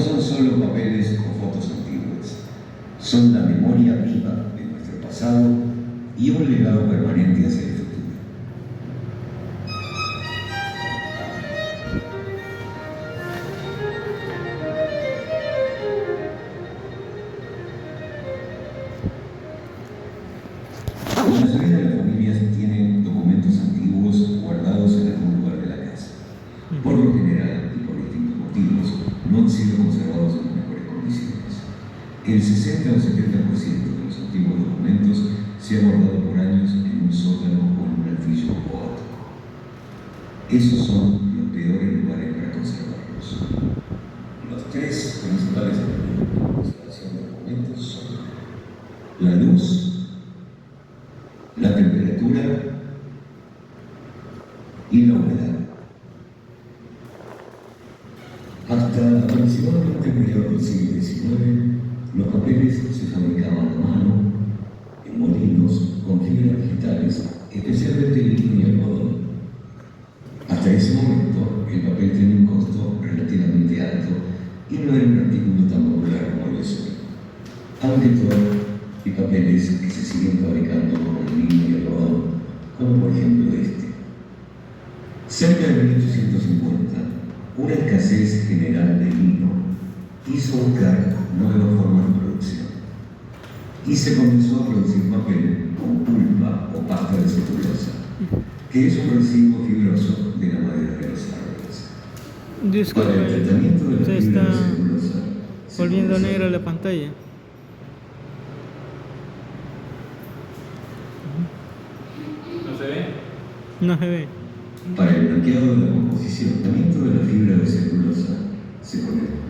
son solo papeles o fotos antiguas, son la memoria viva de nuestro pasado y un legado permanente hacia el futuro. La mayoría de las familias tienen documentos antiguos guardados en algún lugar de la casa. Por lo general, y por distintos motivos, no han sido conservados en las mejores condiciones. El 60 o 70% de los antiguos documentos se ha guardado por años en un sótano o en un altillo o ático. Esos son los peores lugares para conservarlos. Los tres principales elementos de la conservación de documentos son la luz, la temperatura y la humedad. Hasta aproximadamente mediados del siglo XIX, los papeles se fabricaban a mano, en molinos, con fibras vegetales, especialmente lino y algodón. Hasta ese momento, el papel tenía un costo relativamente alto y no era un artículo tan popular como lo es hoy. Aunque todo, hay papeles que se siguen fabricando con lino y algodón, como por ejemplo este. Cerca de 1850, una escasez general de lino hizo buscar nuevas formas de producción y se comenzó a producir papel con pulpa o pasta de celulosa, que es un residuo fibroso de la madera de los árboles. Disculpe, Para el tratamiento de la se fibra está de celulosa volviendo negra la pantalla. ¿No se ve? No se ve. Para el blanqueado de la composición, el tratamiento de la fibra de celulosa se pone.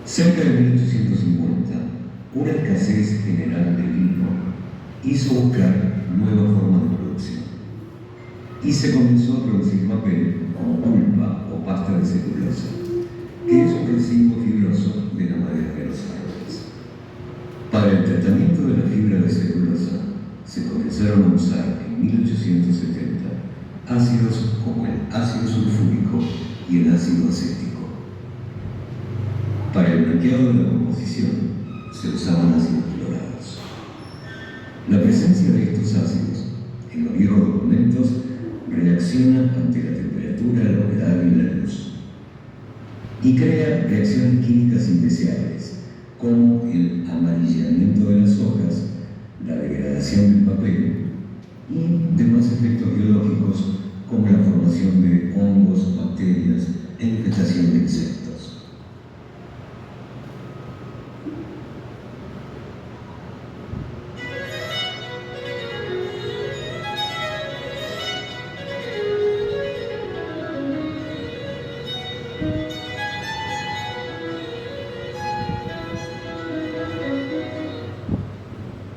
Cerca de 1850, una escasez general de lino hizo buscar nuevas formas de producción y se comenzó a producir papel con pulpa o pasta de celulosa, que es un residuo fibroso de la madera de los árboles. Para el tratamiento de la fibra de celulosa se comenzaron a usar en 1870 ácidos como el ácido sulfúrico y el ácido acético. Para el blanqueado de la composición se usaban ácidos clorados. La presencia de estos ácidos en los viejos documentos reacciona ante la temperatura, la humedad y la luz y crea reacciones químicas indeseables como el amarillamiento de las hojas, la degradación del papel y demás efectos biológicos como la formación de hongos, bacterias e infestación de insectos.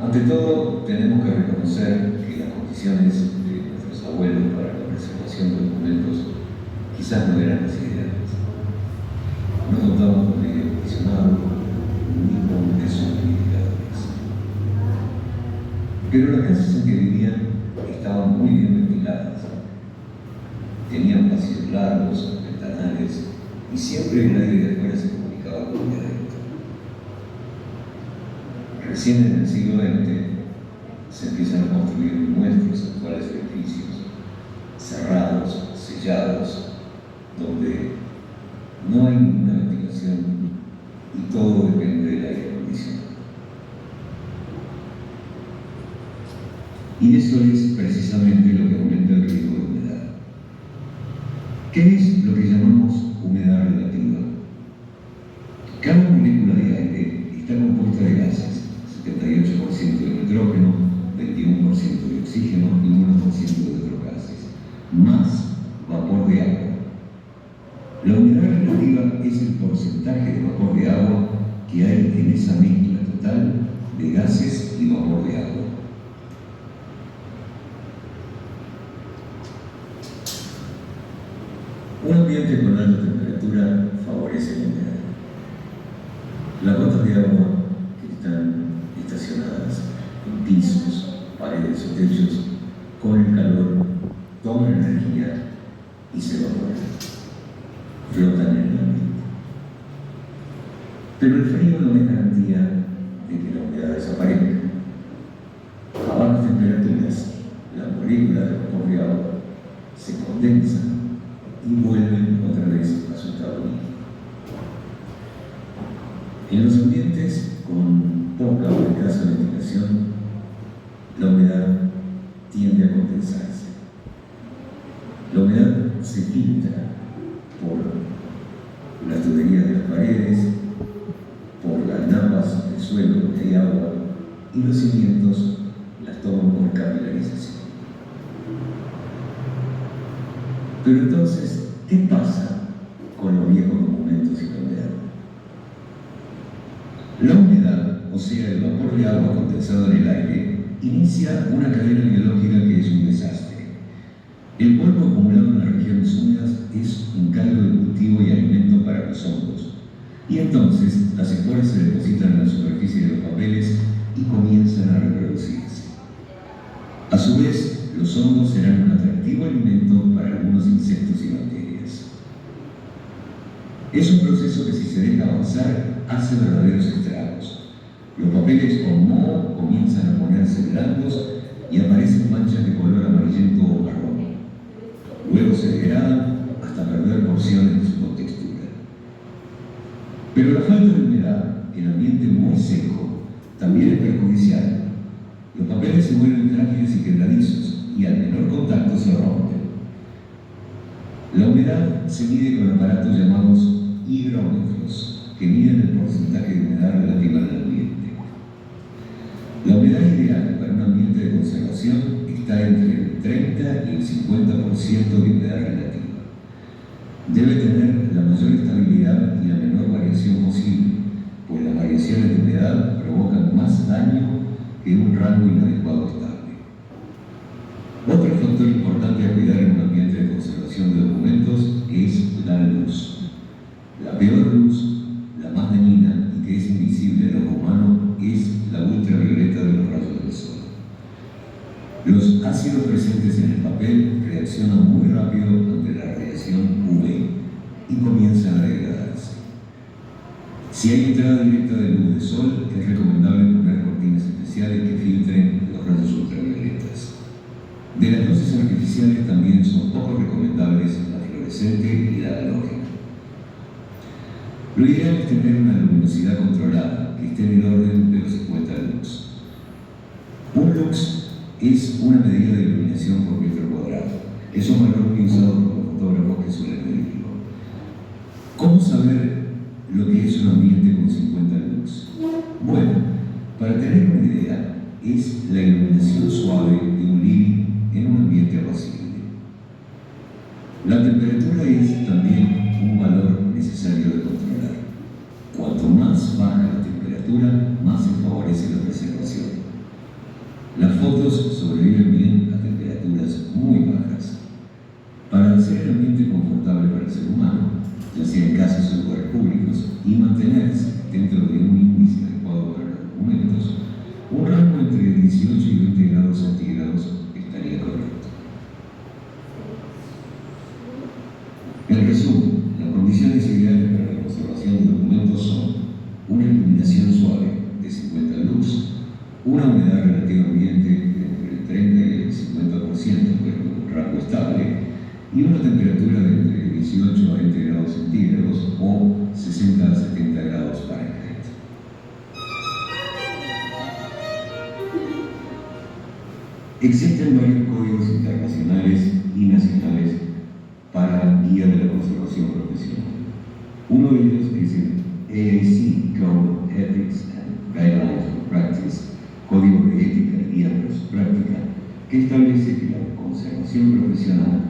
Ante todo, tenemos que reconocer que las condiciones de nuestros abuelos para la preservación de documentos quizás no eran las ideales. No contaban con aire acondicionado ni con deshumidificadores. Pero las casas en que vivían estaban muy bien ventiladas. Tenían pasillos largos, ventanales y siempre el aire de afuera se comunicaba con el de adentro. Recién en el siglo XX se empiezan a construir nuestros actuales edificios, cerrados, sellados, donde no hay ninguna ventilación y todo depende del aire acondicionado. Y eso es precisamente lo que aumenta el riesgo de humedad. ¿Qué es lo que llamamos humedad relativa? Cada molécula de aire está compuesta de gases, 78% de nitrógeno, 21% de oxígeno y 1% de otros gases, más vapor de agua, La humedad relativa es el porcentaje de vapor de agua que hay en esa mezcla total de gases y vapor de agua. Un ambiente con alta temperatura favorece la humedad. Las gotas de agua que están estacionadas en pisos, paredes o techos, con el calor, toman energía y se evaporan. Flotan en el ambiente. Pero el frío no es garantía de que la humedad desaparezca. A bajas temperaturas, las moléculas de vapor de agua se condensan y vuelven otra vez a su estado líquido. En los ambientes con poca o escasa ventilación, la humedad tiende a condensarse. La humedad se filtra por las tuberías de las paredes, por las napas del suelo donde hay agua, y los cimientos las toman por capilarización. Pero entonces, ¿qué pasa con los viejos documentos y la humedad? La humedad, o sea, el vapor de agua condensado en el aire, inicia una cadena biológica que es un desastre. El polvo acumulado en las regiones húmedas es un caldo de cultivo y alimento para los hongos. Y entonces las esporas se depositan en la superficie de los papeles y comienzan a reproducirse. A su vez, los hongos serán un atractivo alimento para algunos insectos y bacterias. Es un proceso que, si se deja avanzar, hace verdaderos estragos. Los papeles con moho comienzan a ponerse blandos y aparecen manchas de color amarillento o marrón. Luego se degradan hasta perder porciones de su contextura. Pero la falta de humedad en ambiente muy seco también es perjudicial. Los papeles se vuelven frágiles y quebradizos y al menor contacto se rompen. La humedad se mide con aparatos llamados higrómetros, que miden el porcentaje de humedad relativa al ambiente. La humedad ideal para un ambiente de conservación está entre el 30 y el 50% de humedad relativa. Debe tener la mayor estabilidad y la menor variación posible, pues las variaciones de humedad provocan más daño que un rango inadecuado estable. Otro factor importante a cuidar en un ambiente de conservación de documentos es la luz. La peor luz, la más dañina y que es invisible al ojo humano, es la ultravioleta de los rayos del sol. Los ácidos presentes en el papel reaccionan muy rápido ante la radiación UV y comienzan a degradarse. Si hay entrada directa de luz del sol, es recomendable poner cortinas especiales que filtren los rayos ultravioletas. De las luces artificiales también son poco recomendables la fluorescente y la halógena. Lo ideal es tener una luminosidad controlada, que esté en el orden de los 50 lux. Un lux es una medida de iluminación por metro cuadrado. Es un valor muy usado por los fotógrafos que suelen medirlo. ¿Cómo saber lo que es un ambiente con 50 lux? Bueno, para tener una idea, es la iluminación suave de un living en un ambiente apacible. La temperatura es también un valor necesario de controlar. Cuanto más baja la temperatura, más se favorece la preservación. Las fotos sobreviven bien a temperaturas muy bajas. Para hacer el ambiente confortable para el ser humano, ya sea en casas o lugares públicos, y mantenerse dentro de un índice adecuado para los documentos, un rango entre 18 y 20 grados centígrados estaría correcto. En resumen, las condiciones ideales para la conservación de documentos son una iluminación suave de 50 lux, una humedad relativa ambiente entre el 30 y el 50%, pero con un rango estable, y una temperatura de entre 18 a 20 grados centígrados o 60 a 70 grados Fahrenheit. Existen varios códigos internacionales y nacionales para guía de la conservación profesional. Uno de ellos es el AAC Code Ethics and Guidelines for Practice, Código de Ética y Guía Práctica, que establece que la conservación profesional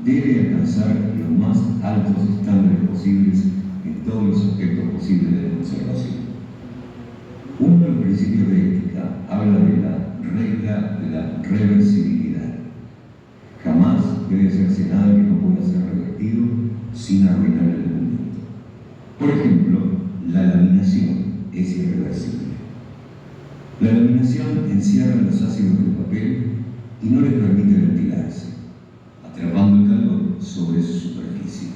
debe alcanzar los más altos estándares posibles en todos los aspectos posibles de la conservación. Uno de los principios de ética habla de la regla de la reversibilidad. Jamás debe hacerse nada que no pueda ser revertido sin arruinar el documento. Por ejemplo, la laminación es irreversible. La laminación encierra los ácidos del papel y no les permite ventilarse, atrapando el calor sobre su superficie.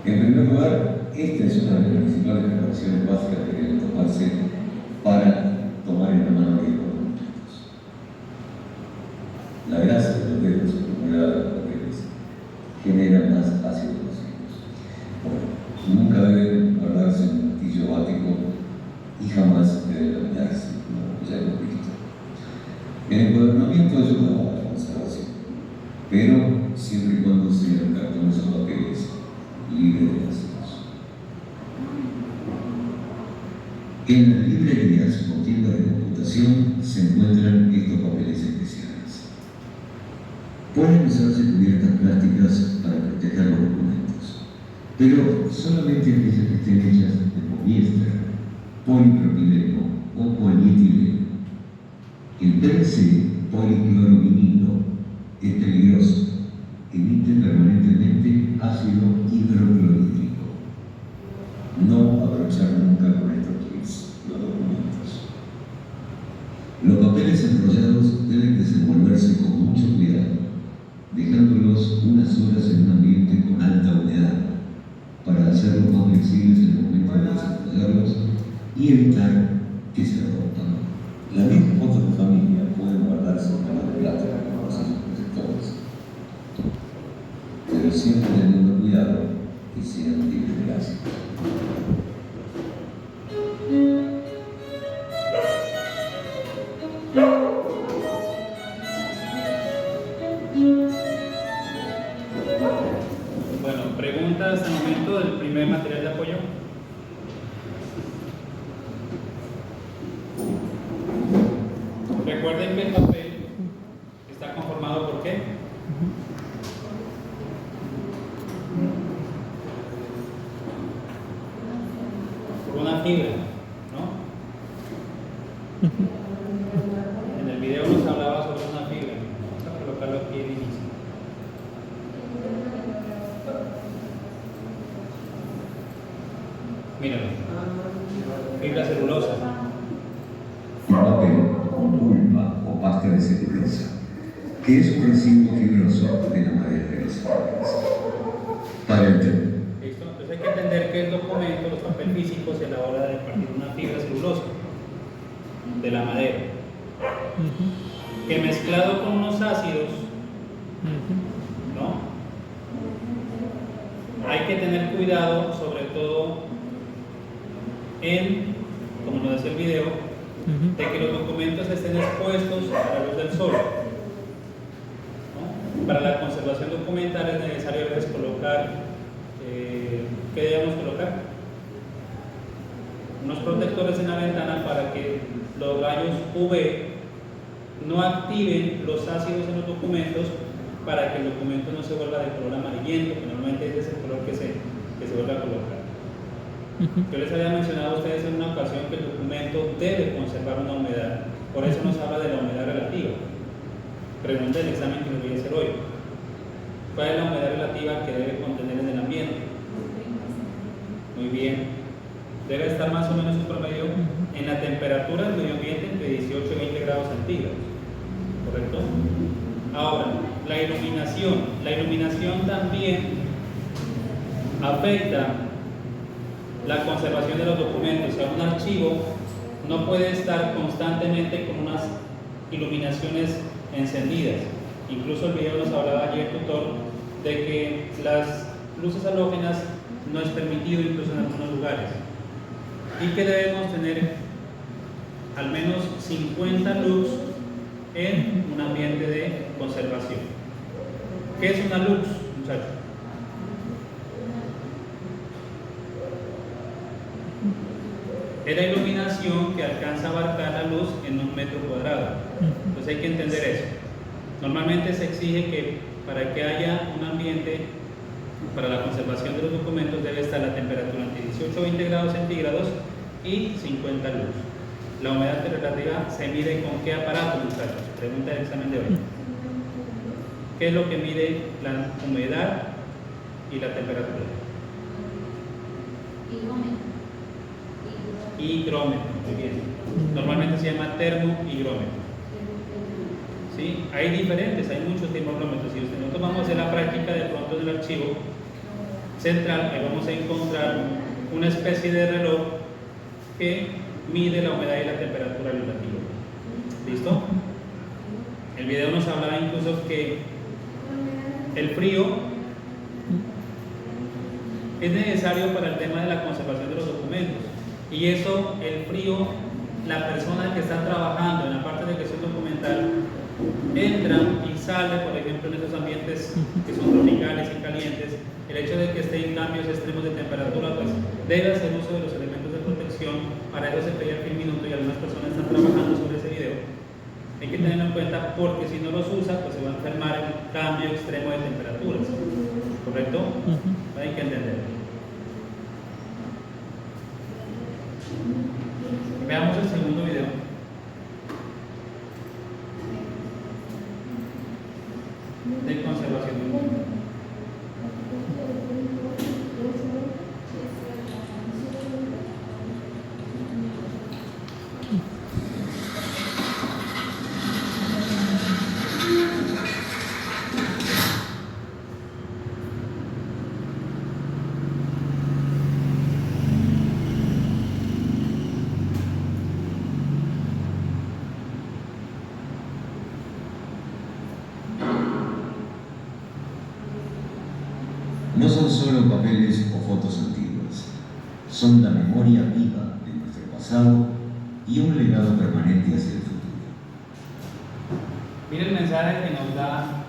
En primer lugar, esta es una de las principales precauciones básicas que deben tomarse para tomar en la mano los documentos. La grasa de los dedos acumulada en los papeles genera más ácidos nocivos. Bueno, nunca deben guardarse en un martillo bático y jamás deben laminarse, como ya hemos visto. El encuadernamiento ayuda a la conservación, pero siempre y cuando sean cartones o papeles libres de ácidos. En las librerías o tiendas de computación se encuentran estos papeles especiales. Pueden usarse cubiertas plásticas para proteger los documentos, pero solamente aquellas que estén hechas de poliéster, polipropileno o polietileno. El PVC policlorovinilo es peligroso, emite permanentemente ácido hidroclorhídrico. No abrochar nunca con estos clips los documentos. Los papeles enrollados deben desenvolverse con mucho cuidado, dejándolos unas horas en un ambiente con alta humedad para hacerlos más flexibles en el momento de desenrollarlos y evitar que se rompan. Las mismas fotos de familia pueden guardarse en camas de plata con los protectores, pero siempre teniendo cuidado que sean libres de ácido. Bueno, preguntas al momento del primer material de apoyo. Recuerden que el papel está conformado por qué? Por una fibra, ¿no? En el video nos hablaba sobre una fibra. Vamos a colocarlo aquí de inicio. Míralo. Fibra celulosa. Un papel con pulpa o pasta de celulosa, que es un residuo fibroso de la madera de los árboles. Para entender. ¿Listo? Entonces hay que entender que el documento, los papeles físicos, se elabora de partir de una fibra celulosa de la madera, que mezclado con unos ácidos, ¿no? Hay que tener cuidado, sobre todo en, como nos decía el video, de que los documentos estén expuestos a la luz del sol, ¿no? Para la conservación documental es necesario a veces colocar, ¿qué debemos colocar? Unos protectores en la ventana para que los rayos UV no activen los ácidos en los documentos, para que el documento no se vuelva de color amarillento, que normalmente ese es el color que se vuelve a colocar. Yo les había mencionado a ustedes en una ocasión que el documento debe conservar una humedad, por eso nos habla de la humedad relativa. Pregunta del examen que les voy a hacer hoy: ¿cuál es la humedad relativa que debe contener en el ambiente? Muy bien, debe estar más o menos un promedio en la temperatura del medio ambiente entre 18 y 20 grados centígrados, ¿correcto? Ahora, la iluminación también afecta la conservación de los documentos. O sea, un archivo no puede estar constantemente con unas iluminaciones encendidas. Incluso el video nos hablaba ayer, tutor, de que las luces halógenas no es permitido incluso en algunos lugares, y que debemos tener al menos 50 lux en un ambiente de conservación. ¿Qué es una lux, muchachos? Es la iluminación que alcanza a abarcar la luz en un metro cuadrado. Entonces hay que entender eso. Normalmente se exige que para que haya un ambiente para la conservación de los documentos debe estar la temperatura entre 18 o 20 grados centígrados y 50 luz. La humedad relativa se mide con qué aparato, muchachos. Pregunta del examen de hoy. ¿Qué es lo que mide la humedad y la temperatura? Higrómetro, muy bien. Normalmente se llama termohigrómetro. ¿Sí? Hay diferentes, hay muchos termómetros. Si nosotros vamos a hacer la práctica de pronto en el archivo central, ahí vamos a encontrar una especie de reloj que mide la humedad y la temperatura relativa. ¿Listo? El video nos hablaba incluso que el frío es necesario para el tema de la conservación de los documentos. Y eso, el frío, la persona que está trabajando en la parte de gestión documental entra y sale, por ejemplo, en esos ambientes que son tropicales y calientes. El hecho de que esté en cambios extremos de temperatura, pues debe hacer uso de los elementos de protección. Para eso se pedía que un minuto y algunas personas están trabajando sobre ese video. Hay que tenerlo en cuenta porque si no los usa, pues se va a enfermar en un cambio extremo de temperaturas. ¿Correcto? Hay que entenderlo. Veamos el segundo video. De conservación del documento. No son solo papeles o fotos antiguas, son la memoria viva de nuestro pasado y un legado permanente hacia el futuro. Mira el mensaje que nos da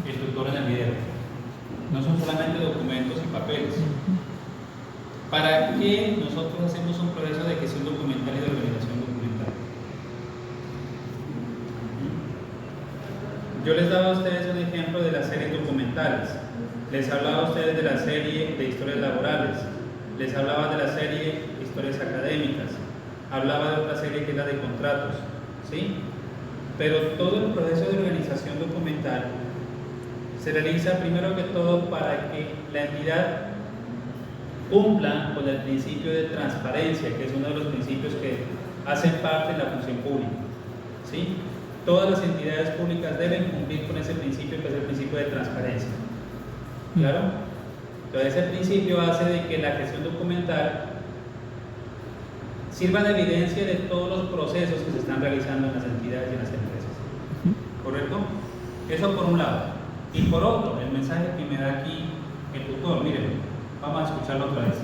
el tutor en el video. No son solamente documentos y papeles. ¿Para qué nosotros hacemos un proceso de gestión documental y de organización documental? Yo les daba a ustedes un ejemplo de las series documentales. Les hablaba a ustedes de la serie de historias laborales, les hablaba de la serie de historias académicas, hablaba de otra serie que es la de contratos, ¿sí? Pero todo el proceso de organización documental se realiza primero que todo para que la entidad cumpla con el principio de transparencia, que es uno de los principios que hacen parte de la función pública, ¿sí? Todas las entidades públicas deben cumplir con ese principio, que es el principio de transparencia. ¿Claro? Entonces ese principio hace de que la gestión documental sirva de evidencia de todos los procesos que se están realizando en las entidades y en las empresas. ¿Correcto? Eso por un lado. Y por otro, el mensaje que me da aquí el tutor, miren, vamos a escucharlo otra vez.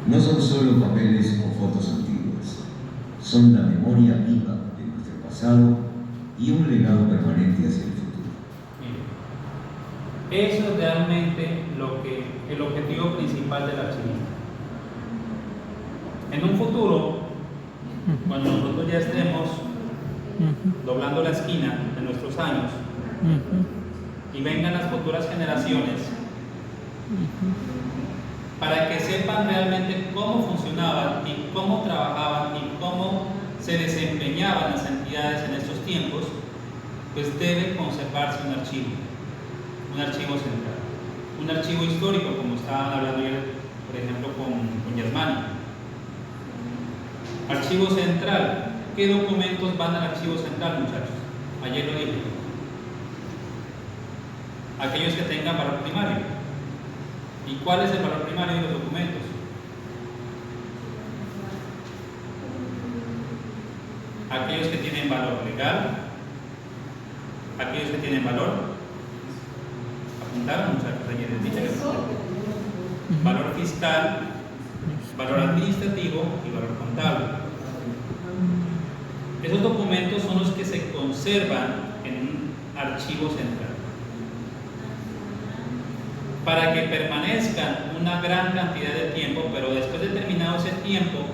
No son solo papeles o fotos antiguas, son la memoria viva de nuestro pasado y un legado permanente hacia el futuro. Miren, eso es realmente el objetivo principal del archivista. En un futuro, cuando nosotros ya estemos doblando la esquina de nuestros años y vengan las futuras generaciones, para que sepan realmente cómo funcionaban y cómo trabajaban y cómo se desempeñaban las entidades en estos tiempos, pues debe conservarse un archivo central, un archivo histórico, como estaban hablando ayer, por ejemplo, con Yasmani. Archivo central. ¿Qué documentos van al archivo central, muchachos? Ayer lo dije. Aquellos que tengan valor primario. ¿Y cuál es el valor primario de los documentos? Aquellos que tienen valor legal, aquellos que tienen valor, apuntaron muchachos ayer, valor fiscal, valor administrativo y valor contable. Esos documentos son los que se conservan en un archivo central. para que permanezcan una gran cantidad de tiempo, pero después de terminado ese tiempo,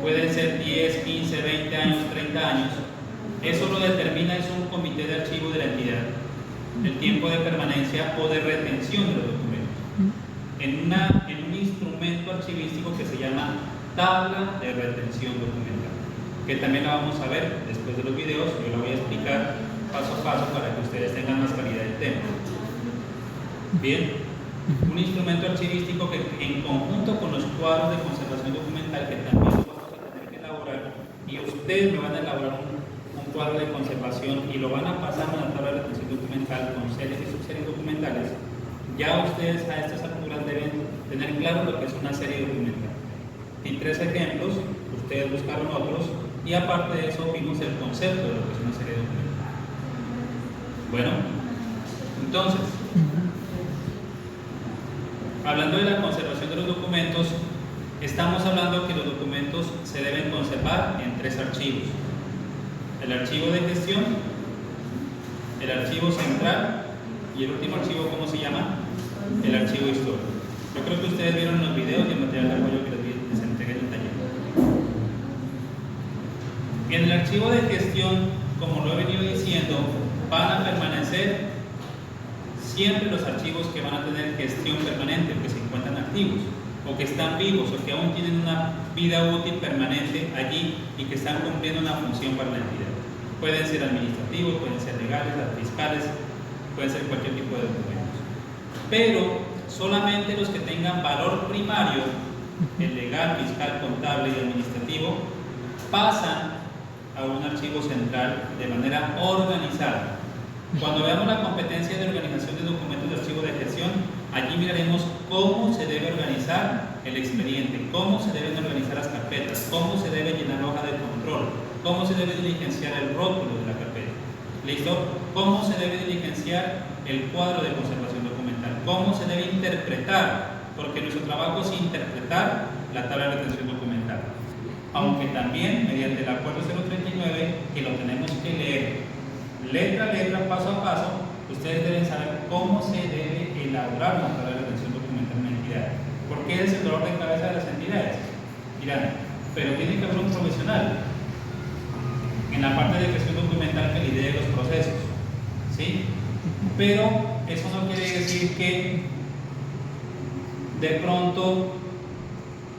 pueden ser 10, 15, 20 años, 30 años, eso lo determina es un comité de archivo de la entidad, el tiempo de permanencia o de retención de los documentos, en un instrumento archivístico que se llama tabla de retención documental, que también la vamos a ver después de los videos. Yo la voy a explicar paso a paso para que ustedes tengan más calidad del tema. Bien, un instrumento archivístico que en conjunto con los cuadros de conservación documental, que también los vamos a tener que elaborar, y ustedes me van a elaborar un cuadro de conservación y lo van a pasar a la tabla de retención documental con series y subseries documentales. Ya ustedes a estas alturas deben tener claro lo que es una serie documental. Y 3 ejemplos, ustedes buscaron otros, y aparte de eso vimos el concepto de lo que es una serie documental. Bueno, entonces, hablando de la conservación de los documentos, estamos hablando que los documentos se deben conservar en 3 archivos: el archivo de gestión, el archivo central y el último archivo, ¿cómo se llama? El archivo histórico. Yo creo que ustedes vieron los videos y el material de apoyo que les entregué en el taller. En el archivo de gestión, como lo he venido diciendo, van a permanecer siempre los archivos que van a tener gestión permanente, o que se encuentran activos, o que están vivos, o que aún tienen una vida útil permanente allí y que están cumpliendo una función para la entidad. Pueden ser administrativos, pueden ser legales, fiscales, pueden ser cualquier tipo de documentos. Pero solamente los que tengan valor primario, el legal, fiscal, contable y administrativo, pasan a un archivo central de manera organizada. Cuando veamos la competencia de organización de documentos de archivo de gestión, allí miraremos cómo se debe organizar el expediente, cómo se deben organizar las carpetas, cómo se debe llenar la hoja de control, cómo se debe diligenciar el rótulo de la carpeta. ¿Listo? Cómo se debe diligenciar el cuadro de conservación documental, cómo se debe interpretar, porque nuestro trabajo es interpretar la tabla de retención documental. Aunque también, mediante el acuerdo 039, que lo tenemos que leer letra a letra, paso a paso, ustedes deben saber cómo se debe elaborar una tabla de retención documental en una entidad. ¿Por qué es el dolor de cabeza de las entidades? Dirán, pero tiene que haber un profesional en la parte de gestión documental que lidere los procesos, ¿sí? Pero eso no quiere decir que de pronto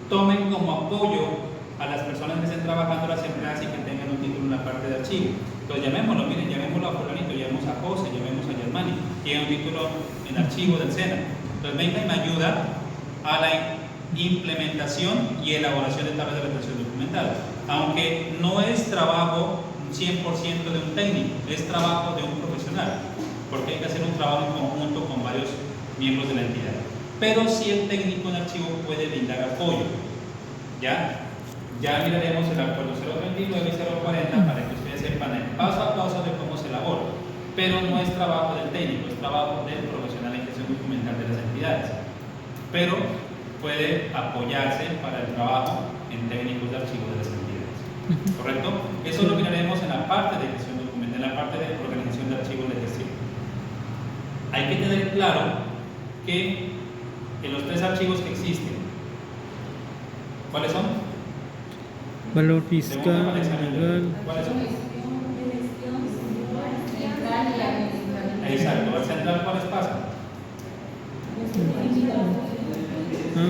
tomen como apoyo a las personas que estén trabajando en las empleadas y que tengan un título en la parte de archivo. Entonces llamémoslo, miren, llamémoslo a fulanito, llamemos a José, llamemos a Germani, tiene un título en archivo del SENA. Entonces venga y me ayuda a la implementación y elaboración de tablas de retención documental. Aunque no es trabajo 100% de un técnico, es trabajo de un profesional, porque hay que hacer un trabajo en conjunto con varios miembros de la entidad. Pero sí el técnico en archivo puede brindar apoyo. Ya miraremos el acuerdo 039 y 040 para que ustedes sepan el paso a paso de cómo se elabora. Pero no es trabajo del técnico, es trabajo del profesional en gestión documental de las entidades. Pero puede apoyarse para el trabajo en técnicos de archivo de las entidades. ¿Correcto? Eso lo miraremos en la parte de gestión documental, en la parte de organización de archivos de gestión. Hay que tener claro que en los 3 archivos que existen, ¿cuáles son? Valor fiscal, legal. ¿Cuáles son? Exacto, ¿el central cuáles pasan?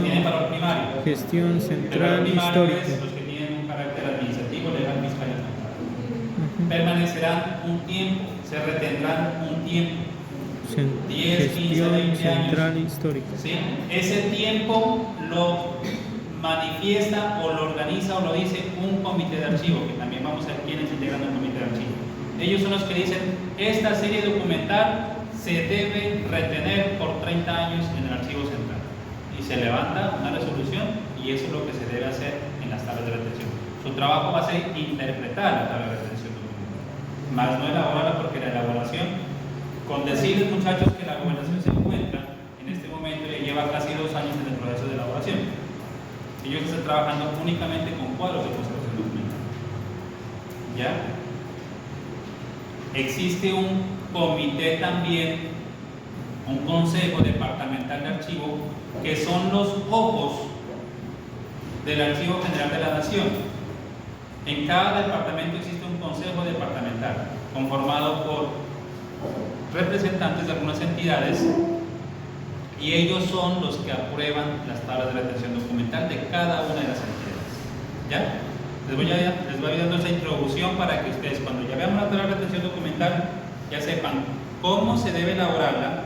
Tienen valor primario. Gestión El valor central primario histórica. es los que tienen un carácter administrativo, legal, fiscal y contable. Permanecerán un tiempo, se retendrán un tiempo. 10, 15, Gestión 20 años. central histórica. ¿Sí? Ese tiempo lo manifiesta o lo organiza o lo dice un comité de archivo, que también vamos a ver quiénes integran el comité de archivo. Ellos son los que dicen, esta serie documental se debe retener por 30 años en el archivo central. Y se levanta una resolución y eso es lo que se debe hacer en las tablas de retención. Su trabajo va a ser interpretar la tabla de retención documental, más no elaborarla, porque la elaboración, con decirles muchachos que la gobernación se encuentra en este momento y lleva casi 2 años en el proceso de elaboración. Ellos están trabajando únicamente con cuadros de conservación documental. ¿Ya? Existe un comité también un consejo departamental de archivo, que son los ojos del Archivo General de la Nación. En cada departamento existe un consejo departamental, conformado por representantes de algunas entidades, y ellos son los que aprueban las tablas de retención documental de cada una de las entidades. ¿Ya? Les voy dando esa introducción para que ustedes, cuando ya veamos la tabla de retención documental, ya sepan cómo se debe elaborarla.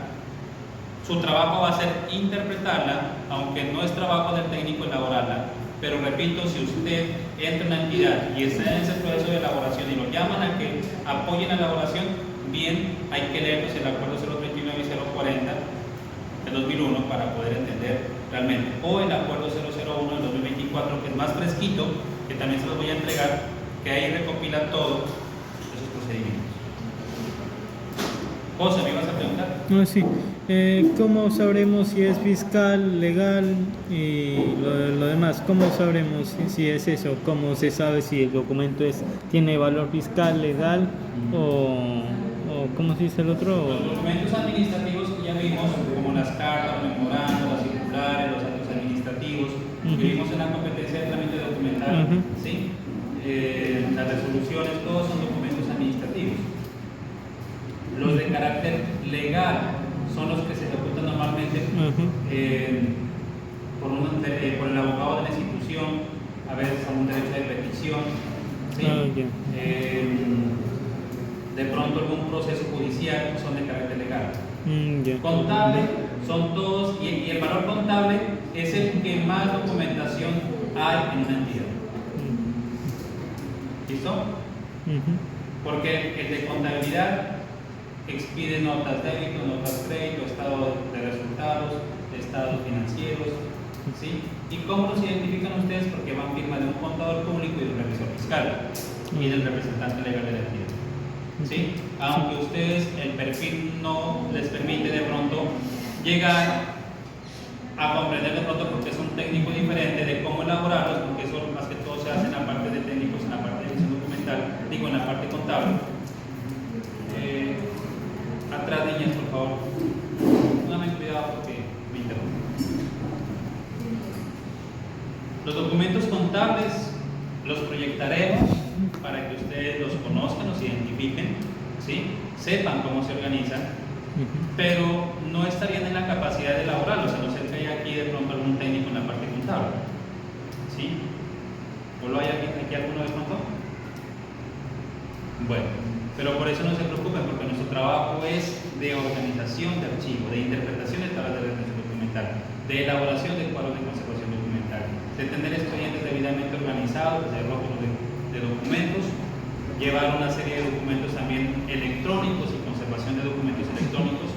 Su trabajo va a ser interpretarla, aunque no es trabajo del técnico elaborarla. Pero repito, si usted entra en la entidad y está en ese proceso de elaboración y lo llaman a que apoyen la elaboración, bien, hay que leer el acuerdo 039 y 040 del 2001 para poder entender realmente, o el acuerdo 001 del 2024, que es más fresquito, que también se los voy a entregar, que ahí recopila todos esos procedimientos. José, ¿me ibas a preguntar? No, sí. ¿Cómo sabremos si es fiscal, legal y lo demás? ¿Cómo sabremos si es eso? ¿Cómo se sabe si el documento tiene valor fiscal, legal o ¿cómo se dice el otro? Los documentos administrativos que ya vimos, como las cartas, los memorandos, las circulares, los actos administrativos, que vimos en la competencia de trámite documental, ¿sí? Las resoluciones, todos son documentos administrativos. Los de carácter legal son los que se ejecutan normalmente por el abogado de la institución, a veces a un derecho de petición, ¿sí? De pronto algún proceso judicial, son de carácter legal. Contable son todos, y el valor contable es el que más documentación hay en una entidad. ¿Listo? Porque el de contabilidad expide notas débito, notas crédito, estado de resultados, estados financieros, ¿sí? ¿Y cómo los identifican ustedes? Porque van firma de un contador público y de un revisor fiscal y del representante legal de la entidad, ¿sí? Aunque ustedes el perfil no les permite de pronto llegar a comprender de pronto, porque es un técnico diferente de cómo elaborarlos, porque eso más que todo se hace en la parte de técnicos, en la parte de edición documental, digo en la parte contable. Atrás, niñas, por favor. Pónganme cuidado porque me interrumpen. Los documentos contables los proyectaremos para que ustedes los conozcan, los identifiquen, ¿sí? Sepan cómo se organizan, pero no estarían en la capacidad de elaborarlos, a no ser que haya aquí de pronto algún técnico en la parte contable, ¿sí? ¿O lo hay aquí alguno de pronto? Bueno. Pero por eso no se preocupen, porque nuestro trabajo es de organización de archivo, de interpretación de tablas de retención documental, de elaboración de cuadros de conservación documental, de tener expedientes debidamente organizados, de rótulos de documentos, llevar una serie de documentos también electrónicos y conservación de documentos electrónicos,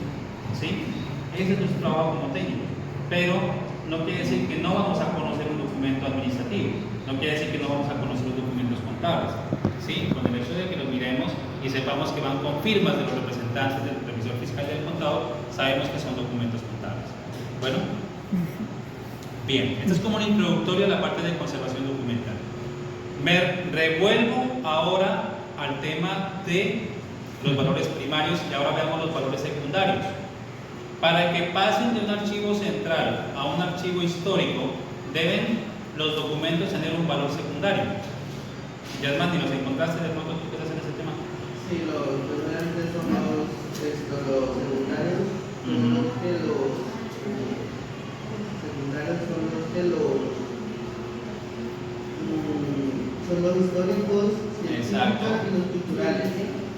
¿sí? Ese es nuestro trabajo como técnicos. Pero no quiere decir que no vamos a conocer un documento administrativo, no quiere decir que no vamos a conocer los documentos contables, ¿sí? Con el hecho de que los miremos y sepamos que van con firmas de los representantes del revisor fiscal y del contador, sabemos que son documentos contables. Bueno, bien, esto es como un introductorio a la parte de conservación documental. Me revuelvo ahora al tema de los valores primarios y ahora veamos los valores secundarios. Para que pasen de un archivo central a un archivo histórico, deben los documentos tener un valor secundario. Yasmani, ¿los encontraste de pronto tú que estás en ese tema? Sí, los primeros son los secundarios, son los históricos, exacto, y los culturales.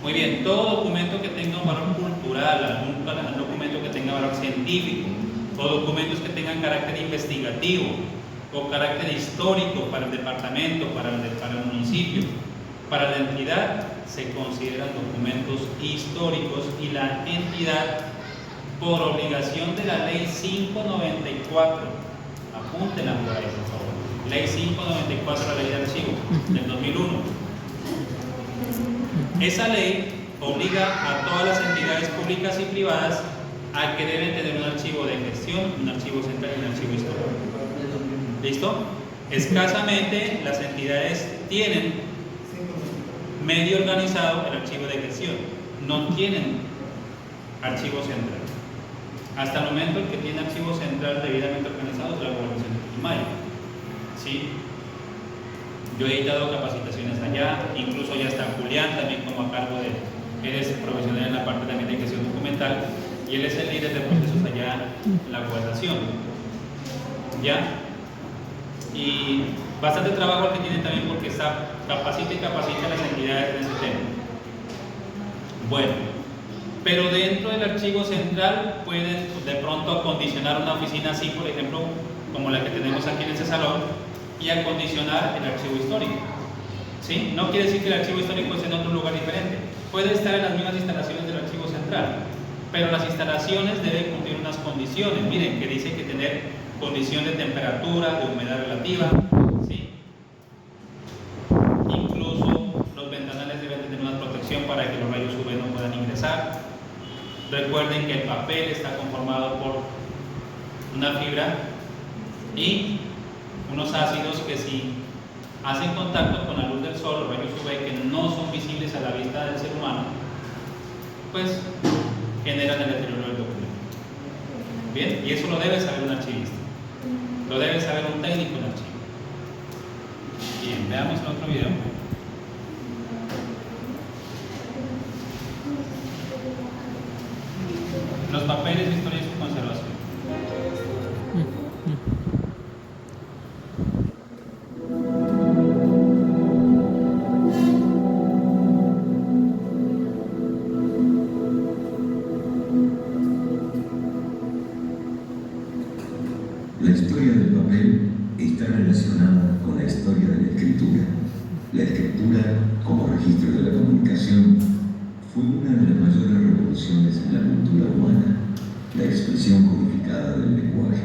Muy bien, todo documento que tenga un valor cultural, algún documento que tenga valor científico, o documentos que tengan carácter investigativo, o carácter histórico para el departamento, para el municipio, para la entidad, se consideran documentos históricos, y la entidad, por obligación de la ley 594, apúntenla por ahí por favor, ley 594, la ley de archivo del 2001. Esa ley obliga a todas las entidades públicas y privadas a que deben tener un archivo de gestión, un archivo central y un archivo histórico. ¿Listo? Escasamente las entidades tienen medio organizado el archivo de gestión, no tienen archivo central. Hasta el momento el que tiene archivo central debidamente organizado es la Gobernación de Putumayo. ¿Sí? Yo he dado capacitaciones allá, incluso ya está Julián también como a cargo de, él es profesional en la parte también de gestión documental y él es el líder de procesos allá en la gobernación. ¿Ya? Y bastante trabajo el que tiene también porque está, capacita y capacita a las entidades en ese tema. Bueno, pero dentro del archivo central pueden de pronto acondicionar una oficina así, por ejemplo, como la que tenemos aquí en ese salón, y acondicionar el archivo histórico. ¿Sí? No quiere decir que el archivo histórico esté en otro lugar diferente. Puede estar en las mismas instalaciones del archivo central, pero las instalaciones deben cumplir unas condiciones. Miren, que dice que tener condición de temperatura, de humedad relativa, ¿sí? Incluso los ventanales deben tener una protección para que los rayos UV no puedan ingresar. Recuerden que el papel está conformado por una fibra y unos ácidos que si hacen contacto con la luz del sol, los rayos UV que no son visibles a la vista del ser humano, pues generan el deterioro del documento. Bien, y eso lo debe saber un archivista, lo debe saber un técnico en archivo. Bien, veamos el otro video. Los papeles de historia y su conservación. La historia del papel está relacionada con la historia de la escritura. La escritura, como registro de la comunicación, fue una de las mayores revoluciones en la cultura humana, la expresión codificada del lenguaje.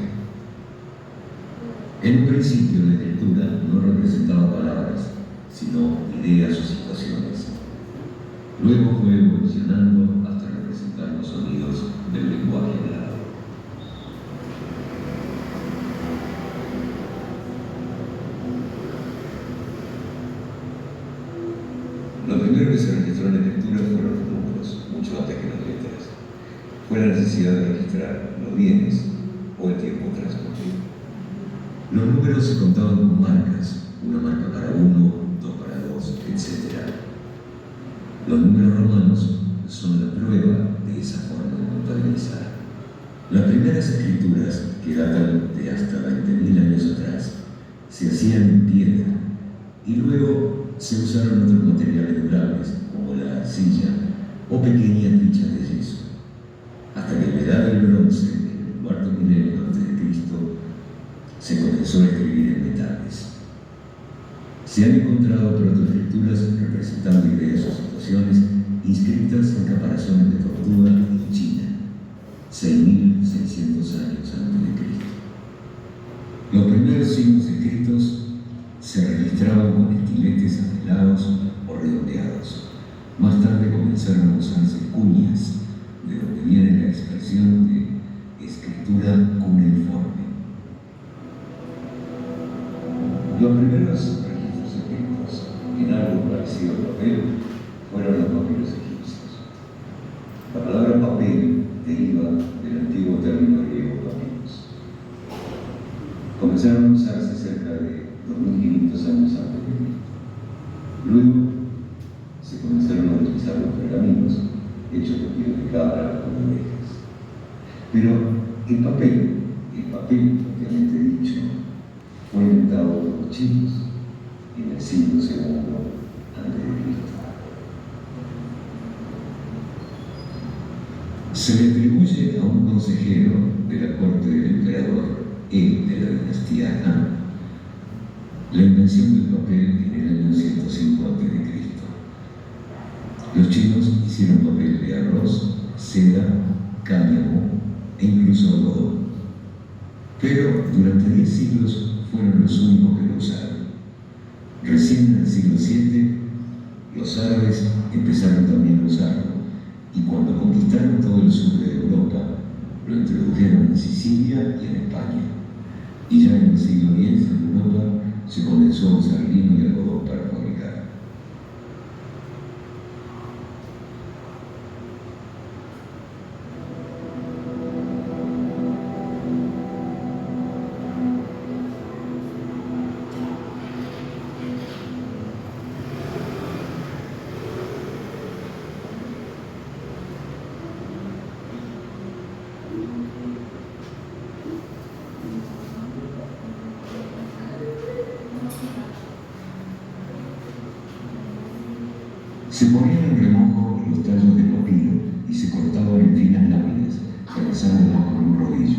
En un principio, la escritura no representaba palabras, sino ideas o situaciones. Luego fue evolucionando hasta representar los sonidos del lenguaje hablado. Lo primero que se registró en la escritura fueron los números, mucho antes que las letras. Fue la necesidad de registrar los bienes o el tiempo transcurrido. Los números se contaban con marcas, una marca para uno, dos para dos, etc. Los números romanos son la prueba de esa forma de contabilizar. Las primeras escrituras, que datan de hasta 20.000 años atrás, se hacían en piedra y luego se usaron otros materiales durables como la arcilla o pequeñas fichas de yeso, hasta que en la edad del bronce, en el cuarto milenio antes de Cristo, se comenzó a escribir en metales. Se han encontrado protoescrituras representando ideas o situaciones inscritas en caparazones de tortuga en China, 6.600 años antes de Cristo. Los primeros signos escritos se registraban con estiletes afelados o redondeados. Más tarde comenzaron a usarse cuñas, de donde viene la expresión de escritura cuneiforme. Los primeros registros escritos en algo parecido al papel fueron los papiros egipcios. La palabra papel deriva del antiguo término griego papyrus. Comenzaron a usarse cerca de 2.500 años antes de Cristo. Luego se comenzaron a utilizar los pergaminos hechos de piel de cabra con orejas. Pero el papel propiamente dicho, fue inventado por los chinos en el siglo II antes de Cristo. Se le atribuye a un consejero de la corte del emperador de la dinastía Han la invención del papel en el año 105 a.C. Los chinos hicieron papel de arroz, seda, cáñamo e incluso algodón. Pero durante 10 siglos fueron los únicos que lo usaron. Recién en el siglo VII, los árabes empezaron también a usarlo, y cuando conquistaron todo el sur de Europa, lo introdujeron en Sicilia y en España. Y ya en el siglo X en Europa se comenzó a usar lino y algodón para fabricar. Se ponían en remojo los tallos de papiro y se cortaban en finas láminas, trenzándolas con un rodillo.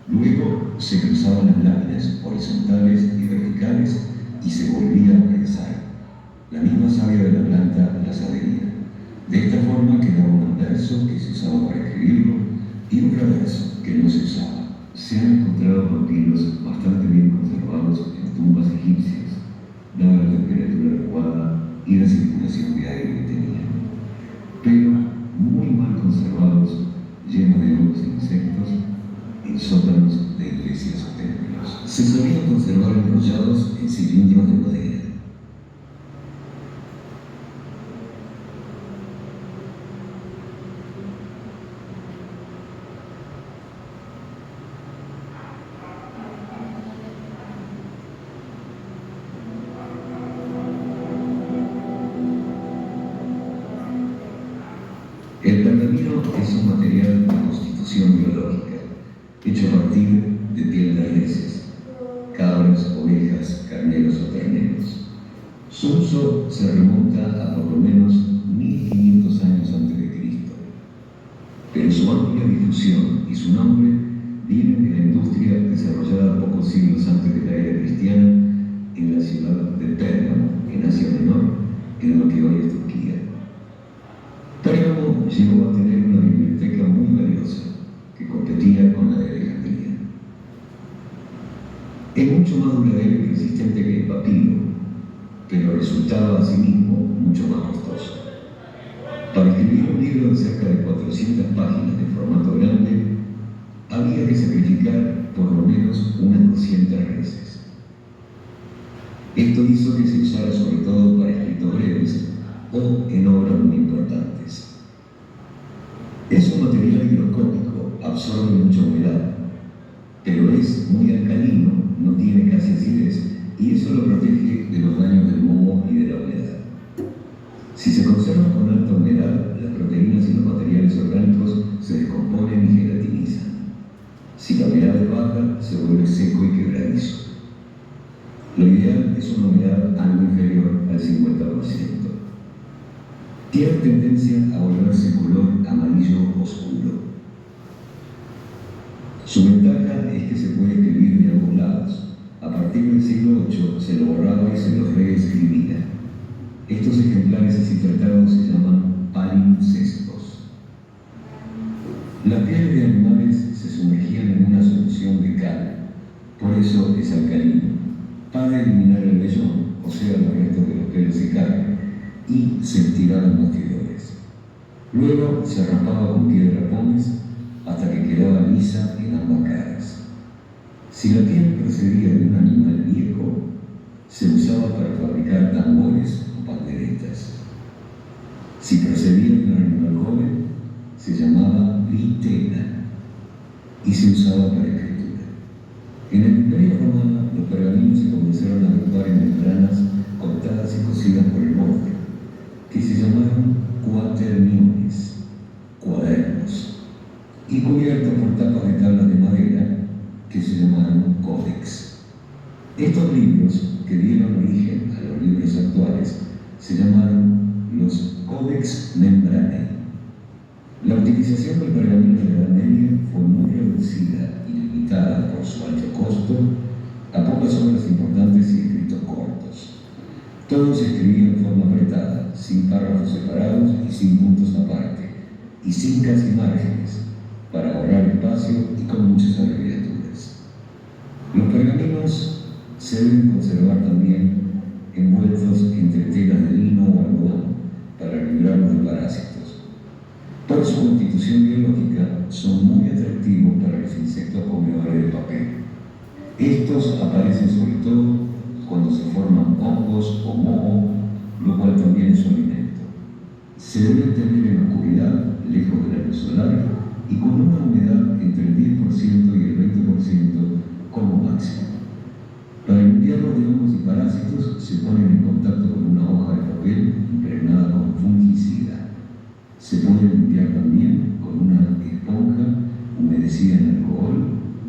Luego se cruzaban las láminas horizontales y verticales y se volvía a prensar. La misma savia de la planta las adhería. De esta forma quedaba un anverso que se usaba para escribirlo y un reverso que no se usaba. Se han encontrado papiros bastante bien conservados en tumbas egipcias, dada la temperatura adecuada y la circulación de aire que tenían, pero muy mal conservados, llenos de hongos e insectos, en sótanos de iglesias o templos. Se solían conservar enrollados en cilindros de madera. El pergamino es un material de constitución biológica, hecho a partir de piel de reses, cabras, ovejas, carneros o terneros. Su uso se remonta a por lo menos 1500 años antes de Cristo, pero su amplia difusión y su nombre vienen de la industria desarrollada pocos siglos antes de la era cristiana en la ciudad de Pérgamo, en Asia Menor, en lo que hoy es Turquía. Pérgamo llegó a tener una biblioteca muy valiosa que competía con la de Alejandría. Es mucho más duradero y resistente que el papiro, pero resultaba asimismo mucho más costoso. Para escribir un libro de cerca de 400 páginas de formato grande, había que sacrificar por lo menos unas 200 reses. Esto hizo que se usara sobre todo para escritos breves o en obras muy importantes. Es un material higroscópico, absorbe mucha humedad, pero es muy alcalino, no tiene casi acidez y eso lo protege de los daños del moho y de la humedad. Si se conserva con alta humedad, las proteínas y los materiales orgánicos se descomponen y gelatinizan. Si la humedad es baja, se vuelve seco y quebradizo. Lo ideal es una humedad algo inferior al 50%. Tiene tendencia a volverse color amarillo oscuro. Su ventaja es que se puede escribir de ambos lados. A partir del siglo VIII se lo borraba y se lo reescribía. Estos ejemplares así tratados se llaman palimpsestos. Las pieles de animales se sumergían en una solución de cal, por eso es alcalino, para eliminar el vellón, o sea, los restos de los pelos y carne, y se estiraban los bastidores. Luego se raspaba con piedra pómez hasta que quedaba lisa en ambas caras. Si la piel procedía de un animal viejo, se usaba para fabricar tambores o panderetas. Si procedía de un animal joven, se llamaba litena y se usaba para escritura. En el Imperio Romano, los pergaminos se comenzaron a agrupar en membranas cortadas y cosidas por el borde, que se llamaron quaterniones, cuadernos, y cubiertos por tapas de tablas de madera, que se llamaron códex. Estos libros, que dieron origen a los libros actuales, se llamaron los Codex Membranae. La utilización del pergamino en la Edad Media fue muy reducida y limitada por su alto costo a pocas obras importantes y escritos cortos. Todo se escribía en forma apretada, sin párrafos separados y sin puntos aparte, y sin casi márgenes, para ahorrar espacio y con muchas abreviaturas. Los pergaminos se deben conservar también envueltos entre telas de lino o algodón para librarlos de parásitos. Por su constitución biológica, son muy atractivos para los insectos comedores de papel. Estos aparecen sobre todo cuando se forman hongos o moho, lo cual también es su alimento. Se deben tener en la oscuridad, lejos de la luz solar, y con una humedad entre el 10% y el 20% como máximo. Para limpiarlos de hongos y parásitos, se ponen en contacto con una hoja de papel impregnada con fungicida. Se puede limpiar también con una esponja humedecida en alcohol,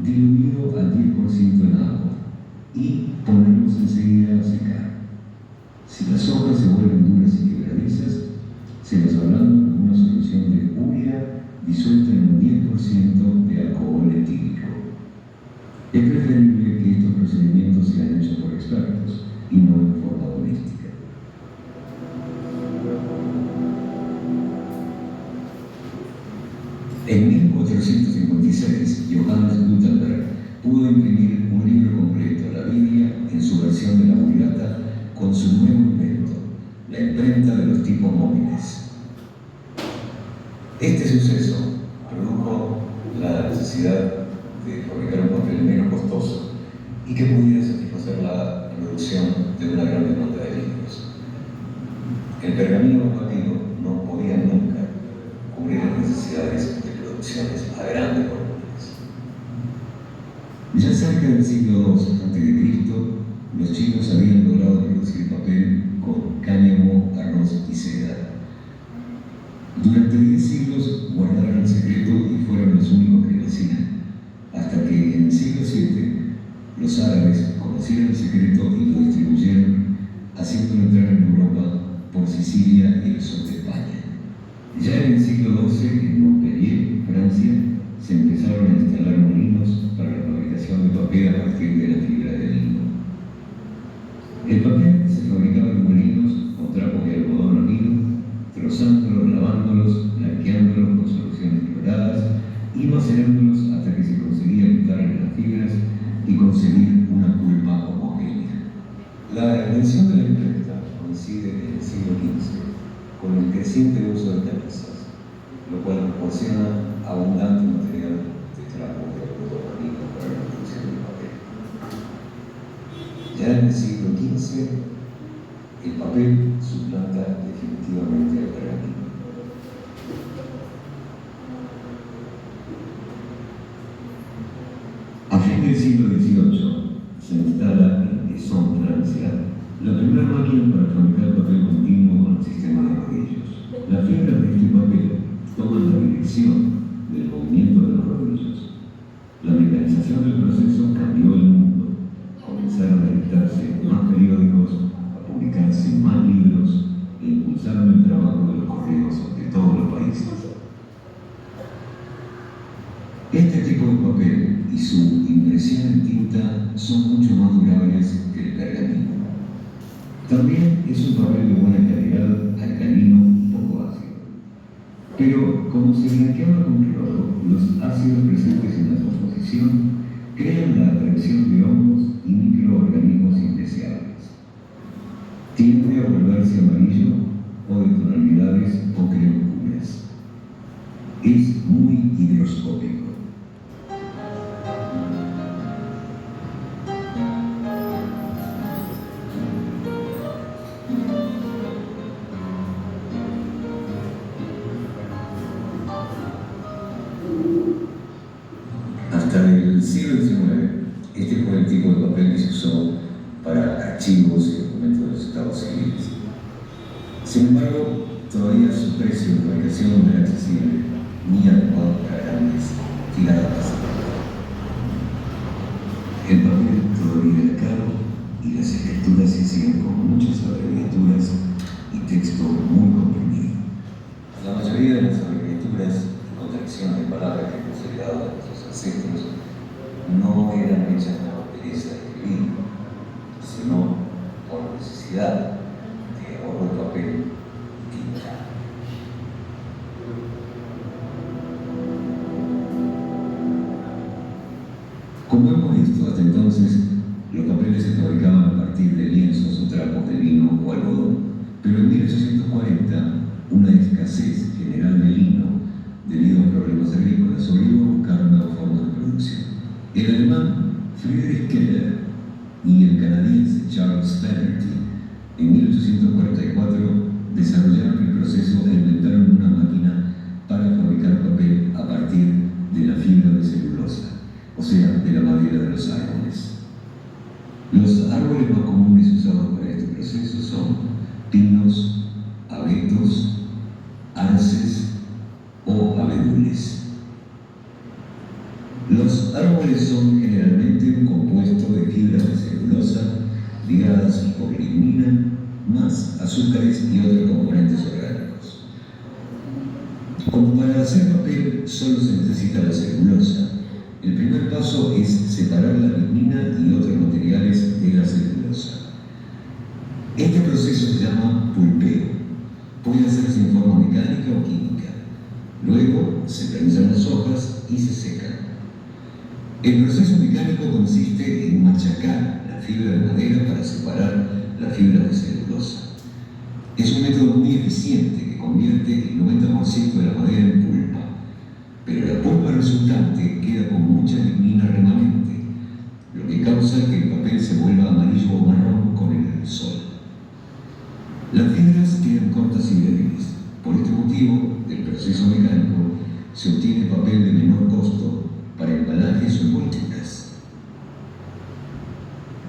diluido al 10% en agua, y ponerlos enseguida a secar. Si las hojas se vuelven duras y quebradizas, piezas, se los hablando con una solución de urea disuelta en un 10% de alcohol etílico. Es preferible que estos procedimientos sean hechos por expertos y no en forma doméstica. En 1456, Johannes Gutenberg pudo imprimir un libro completo, la Biblia, en su versión de la Vulgata, con su nuevo invento, la imprenta de los tipos móviles. Este suceso produjo la necesidad de fabricar un papel menos costoso y que pudiera satisfacer la producción de una gran demanda de libros. El pergamino combativo no podía nunca cubrir las necesidades de producciones a grandes volúmenes. Ya cerca del siglo II a.C., los chinos habían logrado producir papel con cáñamo, arroz y seda. Durante 10 siglos guardaron el secreto y fueron los únicos que lo hacían, hasta que en el siglo VII los árabes conocieron el secreto y lo distribuyeron, haciéndolo entrar en Europa por Sicilia y el sur de España. Ya en el siglo XII, en Montpellier, Francia, se empezaron a instalar molinos para la fabricación de papel a partir de la fibra de lino. El papel se fabricaba en molinos con trapos de algodón o lino, trozándolos, lavándolos, blanqueándolos con soluciones cloradas y macerándolos hasta que se conseguía quitarle las fibras y conseguir una pulpa homogénea. La invención de la imprenta coincide en el siglo XV con el creciente uso de camisas, lo cual proporciona abundante material de trapo de algodón marino para la producción del papel. Ya en el siglo XV, el papel suplanta definitivamente al pergamino. A fin del siglo XVIII se instala en Essonne, Francia, la primera máquina para fabricar papel continuo con el sistema de rodillos. Las fibras de este papel toman la dirección del movimiento de los rodillos. La mecanización del proceso cambió el mundo. Comenzaron a editarse más periódicos, a publicarse más libros e impulsaron el trabajo de los correos de todos los países. Este tipo de papel y su impresión en tinta son mucho más durables que el pergamino. También es un papel de buena calidad, alcalino, poco ácido. Pero como se blanqueaba con cloro, los ácidos presentes en la composición crean la atracción de hongos y microorganismos indeseables. Tiende a volverse amarillo o de tonalidades ocre-oscuras. Es muy higroscópico. Hasta el siglo XIX, este fue el tipo de papel que se usó para archivos y documentos de los estados civiles. Sin embargo, todavía su precio de fabricación no era accesible ni adecuado para grandes tiradas. El papel todavía era caro y las escrituras se hacían con muchas abreviaturas y texto muy comprimido. La mayoría de las abreviaturas y contracciones de palabras que hemos heredado de nuestros ancestros no eran hechas por pereza de escribir, sino por necesidad de ahorro de papel y tinta. Como hemos visto hasta entonces, los papeles se fabricaban a partir de lienzos o trapos de lino o algodón, pero en 1840 una escasez general de lino debido a problemas agrícolas obligó a buscar nuevas formas de producción. El alemán Friedrich Keller y el canadiense Charles Flaherty en 1844 desarrollaron el proceso e inventaron una máquina para fabricar papel a partir de la fibra de celulosa, o sea, de la madera de los árboles. Los árboles más comunes usados para este proceso son pinos, abetos, arces o abedules. Los árboles son generalmente un compuesto de fibras de celulosa ligadas por lignina más azúcares y otros componentes orgánicos. Como para hacer papel solo se necesita la celulosa, el primer paso es separar la lignina y otros materiales de la celulosa. Este proceso se llama pulpeo. Puede hacerse en forma mecánica o química. Luego se prensan las hojas y se secan. El proceso mecánico consiste en machacar la fibra de madera para separar las fibras de celulosa. Es un método muy eficiente que convierte el 90% de la madera en pulpa, pero la pulpa resultante queda con mucha lignina remanente, lo que causa que el papel se vuelva amarillo o marrón con el sol. Las fibras quedan cortas y débiles. Por este motivo, del proceso mecánico se obtiene papel de menor costo para embalajes o envolturas.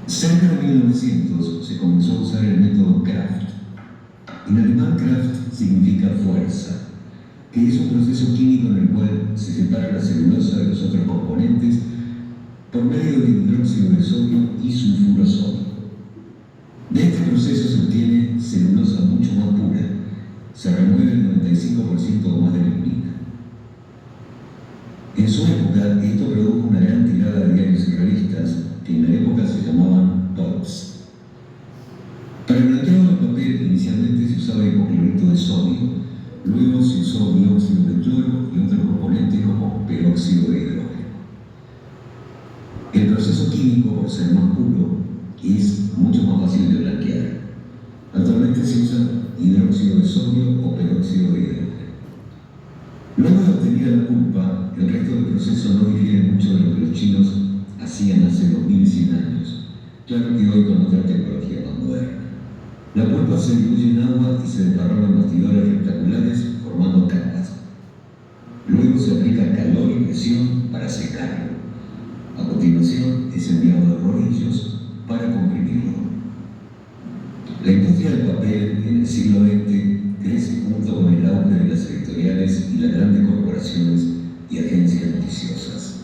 Cerca de 1900 se comenzó a usar el método Kraft. En alemán, Kraft significa fuerza, que es un proceso químico en el cual se separa la celulosa de los otros componentes por medio de hidróxido de sodio y sulfuro sódico. De este proceso se obtiene celulosa mucho más pura. Se remueve el 95% o más de lignina. En su época, esto produjo una gran tirada de diarios y revistas que en la época se llamaban pulps. Para el blanqueado del papel inicialmente se usaba hipoclorito de sodio, luego se usó dióxido de cloro y otros componentes como peróxido de hidrógeno. El proceso químico, por ser más puro, es mucho más fácil de blanquear. Actualmente se usa hidróxido de sodio o peróxido de hidrógeno. Luego de obtenida la pulpa, el resto del proceso no difiere mucho de lo que los chinos hacían hace 2100 años, claro que hoy con otra tecnología más moderna. La pulpa se diluye en agua y se desparrama en bastidores rectangulares formando capas. Luego se aplica calor y presión para secarlo. A continuación es enviado a rodillos para comprimirlo. La industria del papel en el siglo XX crece junto con el auge de las editoriales y las grandes corporaciones y agencias noticiosas.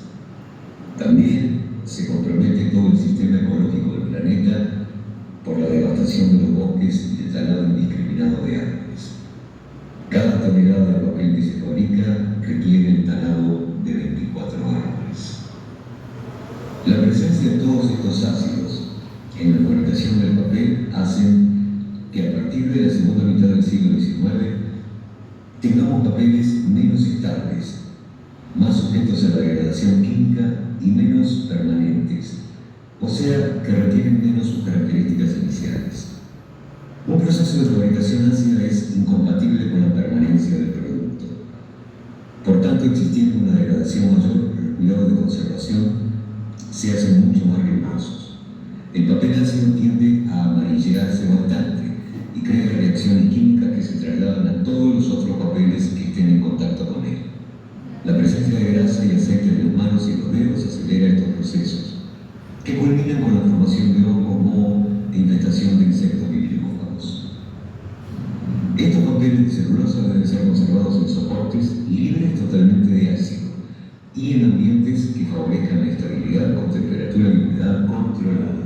También se compromete todo el sistema ecológico del planeta por la devastación de los bosques y el talado indiscriminado de árboles. Cada tonelada de papel que se fabrica requiere el talado de 24 árboles. La presencia de todos estos ácidos en la fabricación del papel hacen que a partir de la segunda mitad del siglo XIX tengamos papeles menos estables, más sujetos a la degradación química y menos permanentes, o sea, que retienen menos sus características iniciales. Un proceso de fabricación ácida es incompatible con la permanencia del producto. Por tanto, existiendo una degradación mayor, los cuidados de conservación se hacen mucho más rigurosos. El papel ácido tiende a amarillarse bastante y crea reacciones químicas que se trasladan a todos los otros papeles que estén en contacto con él. La presencia de grasa y aceite en las manos y los dedos acelera estos procesos, que culminan con la formación de hongos, moho e infestación de insectos bibliófagos. Estos papeles de celulosa deben ser conservados en soportes libres totalmente de ácido y en ambientes que favorezcan la estabilidad con temperatura y humedad controladas.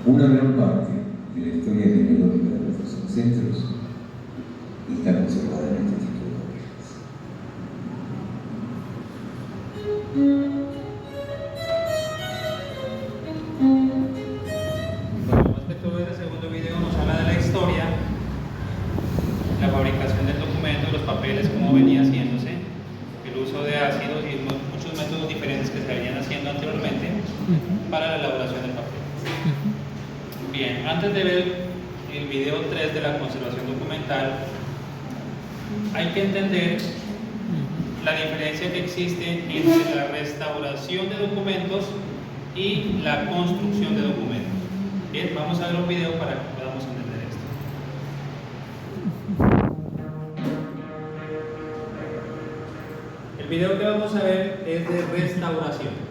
Una gran parte de la historia genealógica de nuestros ancestros está conservada en este tipo de papeles. Bueno, respecto a este segundo video nos habla de la historia, la fabricación del documento, de los papeles, cómo venía haciéndose, el uso de ácidos y muchos métodos diferentes que se venían haciendo anteriormente para la elaboración del papel. Bien, antes de ver el video 3 de la conservación documental, hay que entender la diferencia que existe entre la restauración de documentos y la construcción de documentos. Bien, vamos a ver un video para que podamos entender esto. El video que vamos a ver es de restauración.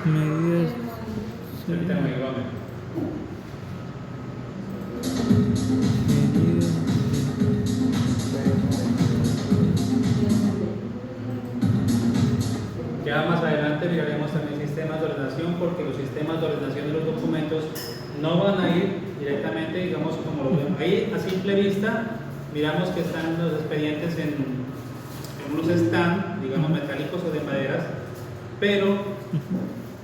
Medidas. Permítame, Gómez. Medidas. Ya más adelante miraremos también sistemas de ordenación, porque los sistemas de ordenación de los documentos no van a ir directamente, digamos, como lo vemos ahí a simple vista. Miramos que están los expedientes en unos stand, digamos, metálicos o de maderas, pero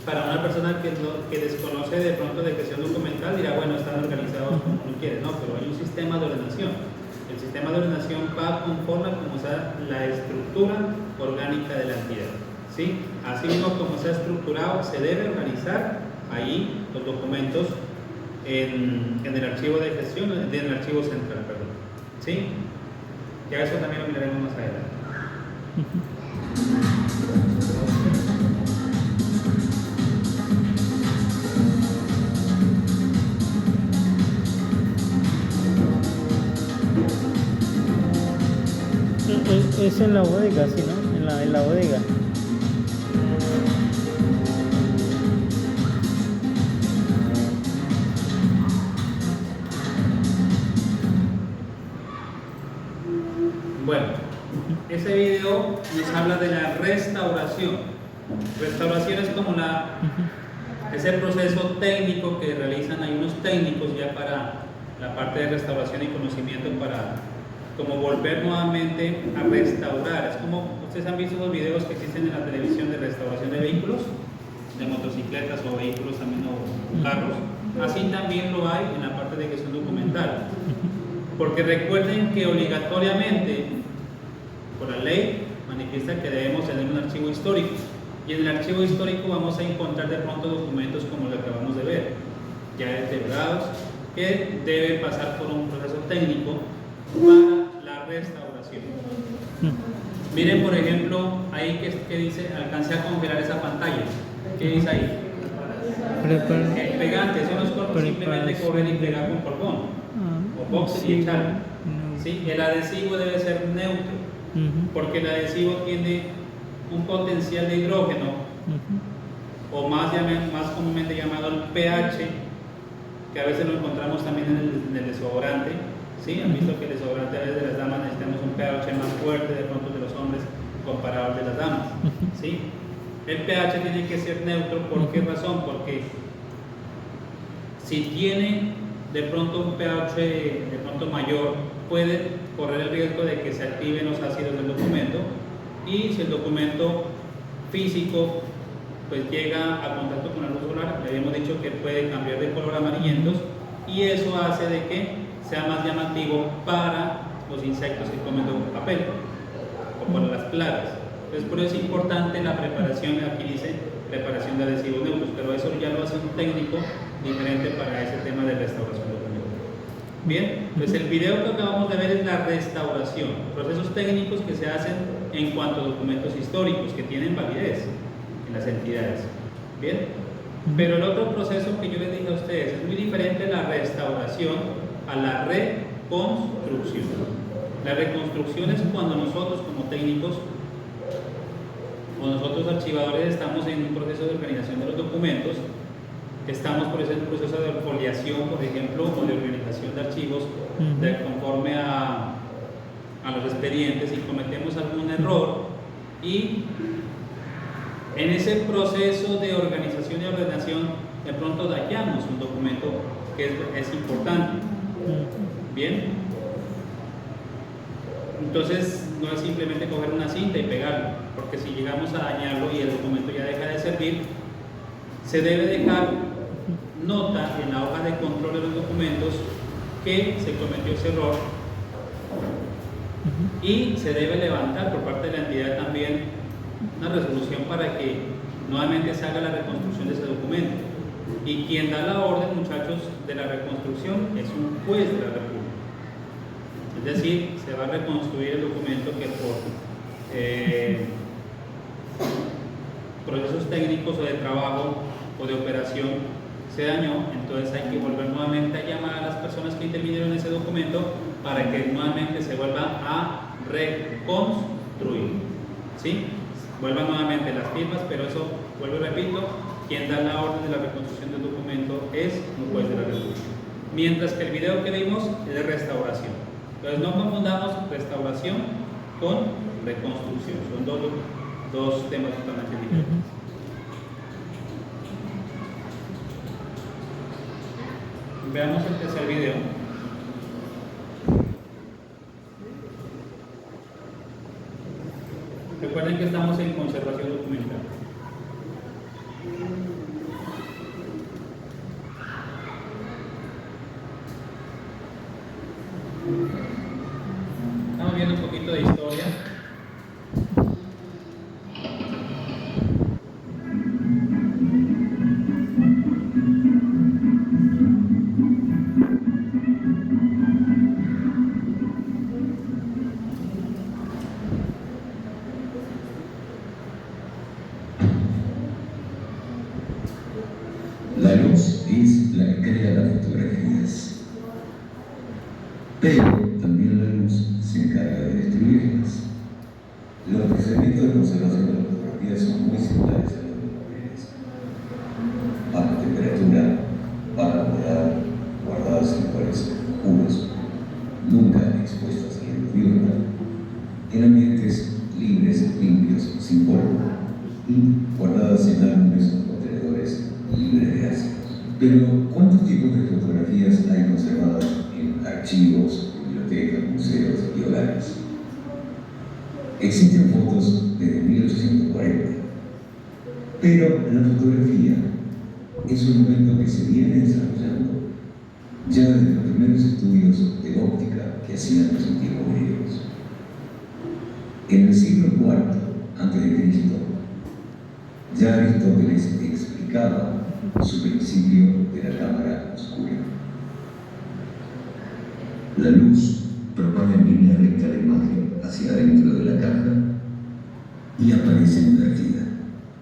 para una persona que desconoce de pronto de gestión documental dirá, bueno, están organizados como uno quiere, no, pero hay un sistema de ordenación. El sistema de ordenación va conforme a cómo sea la estructura orgánica de la entidad, ¿sí? Así mismo como sea estructurado, se debe organizar ahí los documentos en el archivo de gestión, en el archivo central, perdón, ¿sí? Ya eso también lo miraremos más adelante. Es en la bodega, ¿sí, no? En la bodega. Bueno, ese video nos habla de la restauración. Restauración es como ese proceso técnico que realizan, hay unos técnicos ya para la parte de restauración y conocimiento para como volver nuevamente a restaurar. Es como, ustedes han visto los videos que existen en la televisión de restauración de vehículos, de motocicletas o vehículos también o carros. Así también lo hay en la parte de gestión documental. Porque recuerden que obligatoriamente, por la ley, manifiesta que debemos tener un archivo histórico. Y en el archivo histórico vamos a encontrar de pronto documentos como lo que acabamos de ver, ya deteriorados, que deben pasar por un proceso técnico para la restauración. Miren, por ejemplo, ahí que dice, alcancé a congelar esa pantalla. ¿Qué dice ahí? El pegante, eso no es como simplemente coger y pegar con carbón o box y echar. ¿Sí? El adhesivo debe ser neutro, porque el adhesivo tiene un potencial de hidrógeno, o más comúnmente llamado el pH, que a veces lo encontramos también en el desodorante. ¿Sí? Han visto que el desodorante a veces de las damas necesitamos un pH más fuerte de pronto de los hombres comparado al de las damas. ¿Sí? El pH tiene que ser neutro. ¿Por qué razón? Porque si tiene de pronto un pH de pronto mayor, puede correr el riesgo de que se activen los ácidos del documento, y si el documento físico pues llega a contacto con la luz solar, le habíamos dicho que puede cambiar de color a amarillentos, y eso hace de que sea más llamativo para los insectos que comen el papel o para las plagas. Entonces por eso es importante la preparación. Aquí dice preparación de adhesivos neutros, pero eso ya lo hace un técnico diferente para ese tema de restauración documental. Bien, pues el video que acabamos de ver es la restauración, procesos técnicos que se hacen en cuanto a documentos históricos que tienen validez en las entidades. Bien, pero el otro proceso que yo les dije a ustedes es muy diferente, la restauración a la reconstrucción. La reconstrucción es cuando nosotros como técnicos o nosotros archivadores estamos en un proceso de organización de los documentos, estamos por ese proceso de foliación, por ejemplo, o de organización de archivos conforme a los expedientes, y cometemos algún error, y en ese proceso de organización y ordenación de pronto dañamos un documento que es importante. Bien, entonces no es simplemente coger una cinta y pegarlo, porque si llegamos a dañarlo y el documento ya deja de servir, se debe dejar nota en la hoja de control de los documentos que se cometió ese error, y se debe levantar por parte de la entidad también una resolución para que nuevamente se haga la reconstrucción de ese documento. Y quien da la orden, muchachos, de la reconstrucción es un juez de la República. Es decir, se va a reconstruir el documento que por procesos técnicos o de trabajo o de operación se dañó. Entonces hay que volver nuevamente a llamar a las personas que intervinieron en ese documento para que nuevamente se vuelva a reconstruir. ¿Sí? Vuelvan nuevamente las firmas, pero eso, vuelvo y repito, quien da la orden de la reconstrucción del documento es un juez de la República. Mientras que el video que vimos es de restauración. Entonces no confundamos restauración con reconstrucción. Son dos temas totalmente diferentes. Veamos el tercer video. Recuerden que estamos en conservación documental. Estamos viendo un poquito de historia. La luz es la que crea las fotografías, pero también la luz se encarga de destruirlas. Los procedimientos de conservación de las fotografías son muy similares a los de los papeles. Baja temperatura, baja humedad, guardadas en lugares oscuros, nunca expuestas a la luz diurna, en ambientes libres, limpios, sin polvo, y guardadas en álbumes o contenedores libres de ácidos. Pero, ¿cuántos tipos de fotografías hay conservadas en archivos, bibliotecas, museos y hogares? Existen fotos desde 1840, pero la fotografía es un elemento que se viene desarrollando ya desde los primeros estudios de óptica que hacían los antiguos griegos. En el siglo IV a.C., ya Aristóteles explicaba su principio de la cámara oscura. La luz propaga en línea recta la imagen hacia adentro de la caja y aparece invertida.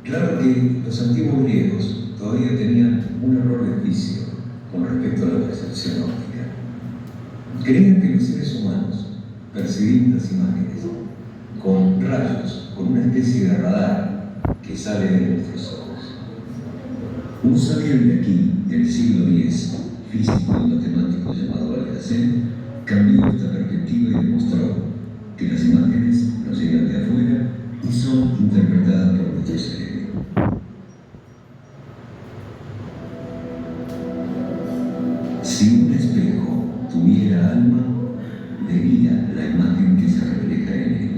Claro que los antiguos griegos todavía tenían un error de juicio con respecto a la percepción óptica. Creían que los seres humanos percibimos las imágenes con rayos, con una especie de radar que sale de nuestros ojos. Un sabio iraquí del siglo X, físico y matemático llamado Alhazen, cambió esta perspectiva y demostró que las imágenes nos llegan de afuera y son interpretadas por nuestro cerebro. Si un espejo tuviera alma, vería la imagen que se refleja en él.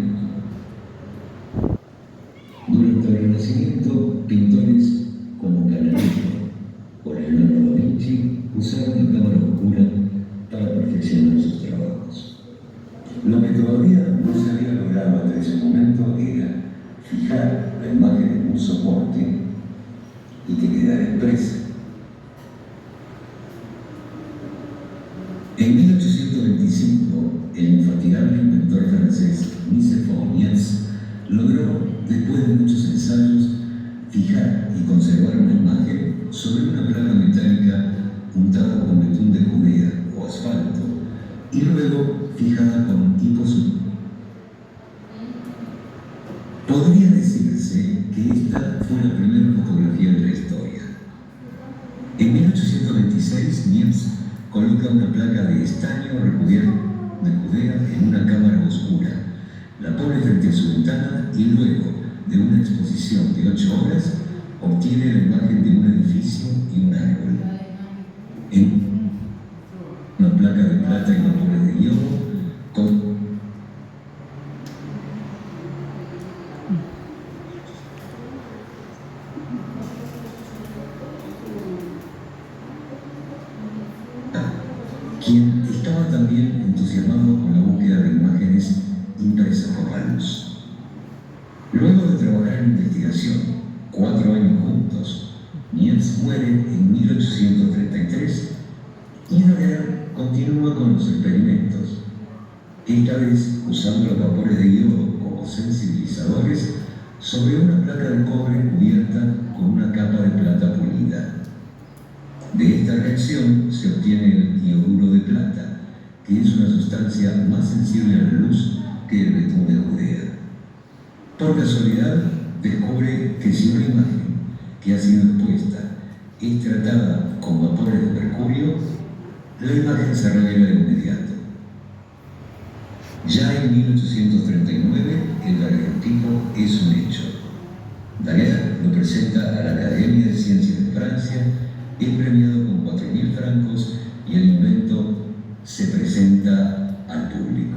Durante el Renacimiento, pintores como Canaletto o Leonardo da Vinci usaron la cámara oscura para perfeccionar sus trabajos. Lo que todavía no se había logrado hasta ese momento era fijar la imagen en un soporte y que quedara impresa. En 1825, el infatigable inventor francés Nicéphore Niepce logró, después de muchos ensayos, fijar y conservar una imagen sobre una placa metálica untada con betún de Judea o asfalto y luego fijada con hiposur. Podría decirse que esta fue la primera fotografía de la historia. En 1826, Niepce coloca una placa de estaño recubierta de Judea en una cámara oscura, la pone frente a su ventana y luego de una exposición de 8 horas obtiene la imagen de un edificio y un árbol. En una placa de plata y vapores de yodo con quien estaba también entusiasmado con la búsqueda de imágenes impresas por la luz. Luego de trabajar en investigación 4 años juntos, Niepce muere en 1833 y Daguerre continúa con los experimentos, esta vez usando los vapores de yodo como sensibilizadores sobre una placa de cobre cubierta con una capa de plata pulida. De esta reacción se obtiene el ioduro de plata, que es una sustancia más sensible a la luz que el betún de Judea. Por casualidad, descubre que si una imagen que ha sido expuesta es tratada con vapores de mercurio, la imagen se revela de inmediato. Ya en 1839, el daguerrotipo es un hecho. Daguerre lo presenta a la Academia de Ciencias de Francia, es premiado con 4.000 francos y el invento se presenta al público.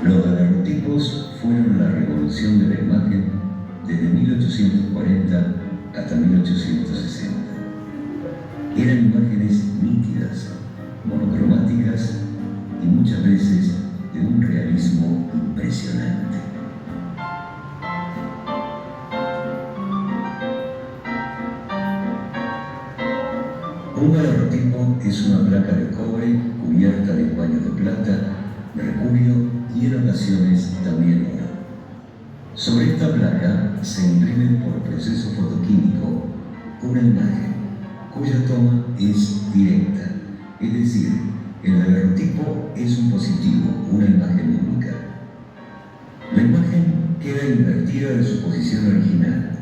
Los daguerrotipos fueron la revolución de la imagen desde 1840 hasta 1860. Eran imágenes nítidas, monocromáticas y muchas veces de un realismo impresionante. Un daguerrotipo es una placa de cobre cubierta de paños de plata, mercurio y en ocasiones también oro. Sobre esta placa se imprime por proceso fotoquímico una imagen cuya toma es directa, es decir, el daguerrotipo es un positivo, una imagen única. La imagen queda invertida de su posición original,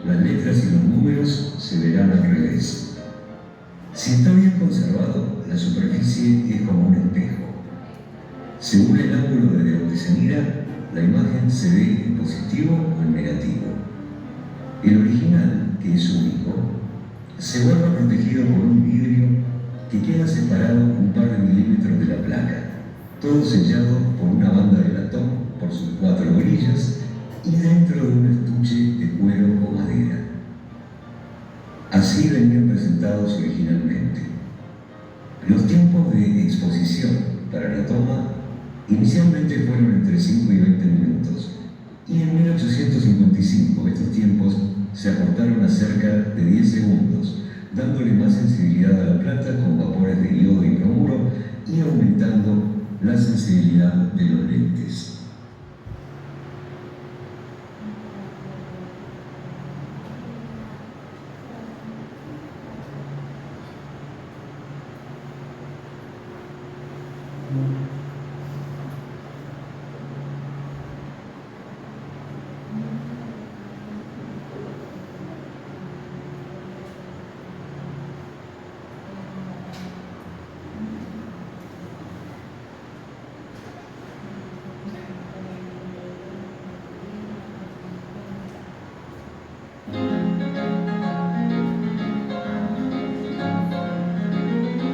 las letras y los números se verán al revés. Si está bien conservado, la superficie es como un espejo. Según el ángulo desde donde se mira, la imagen se ve en positivo o en negativo. El original, que es único, se vuelve protegido por un vidrio que queda separado un par de milímetros de la placa, todo sellado por una banda de latón por sus 4 orillas y dentro de un estuche de cuero o madera. Así venían presentados originalmente. Los tiempos de exposición para la toma inicialmente fueron entre 5 y 20 minutos, y en 1855 estos tiempos se acortaron a cerca de 10 segundos, dándole más sensibilidad a la plata con vapores de iodo y bromuro y aumentando la sensibilidad de los lentes.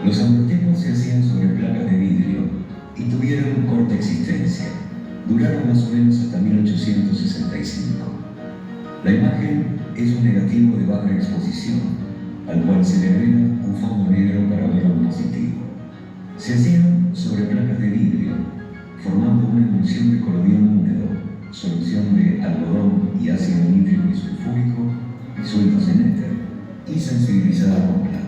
Los daguerrotipos se hacían sobre placas de vidrio y tuvieron corta existencia. Duraron más o menos hasta 1865. La imagen es un negativo de baja exposición, al cual se le agrega un fondo negro para verlo en positivo. Se hacían sobre placas de vidrio, formando una emulsión de colodión húmedo, solución de algodón y ácido nítrico y sulfúrico, disueltos en éter, y sensibilizada con plata.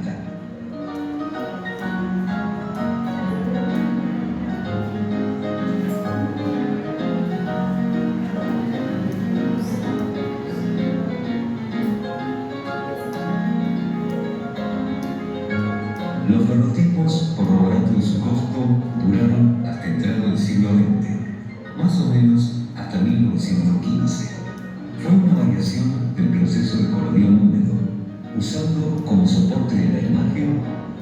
Los daguerrotipos, por lo barato de su costo, duraron hasta entrado el siglo XX, más o menos hasta 1915. Fue una variación del proceso de colodión húmedo, usando como soporte de la imagen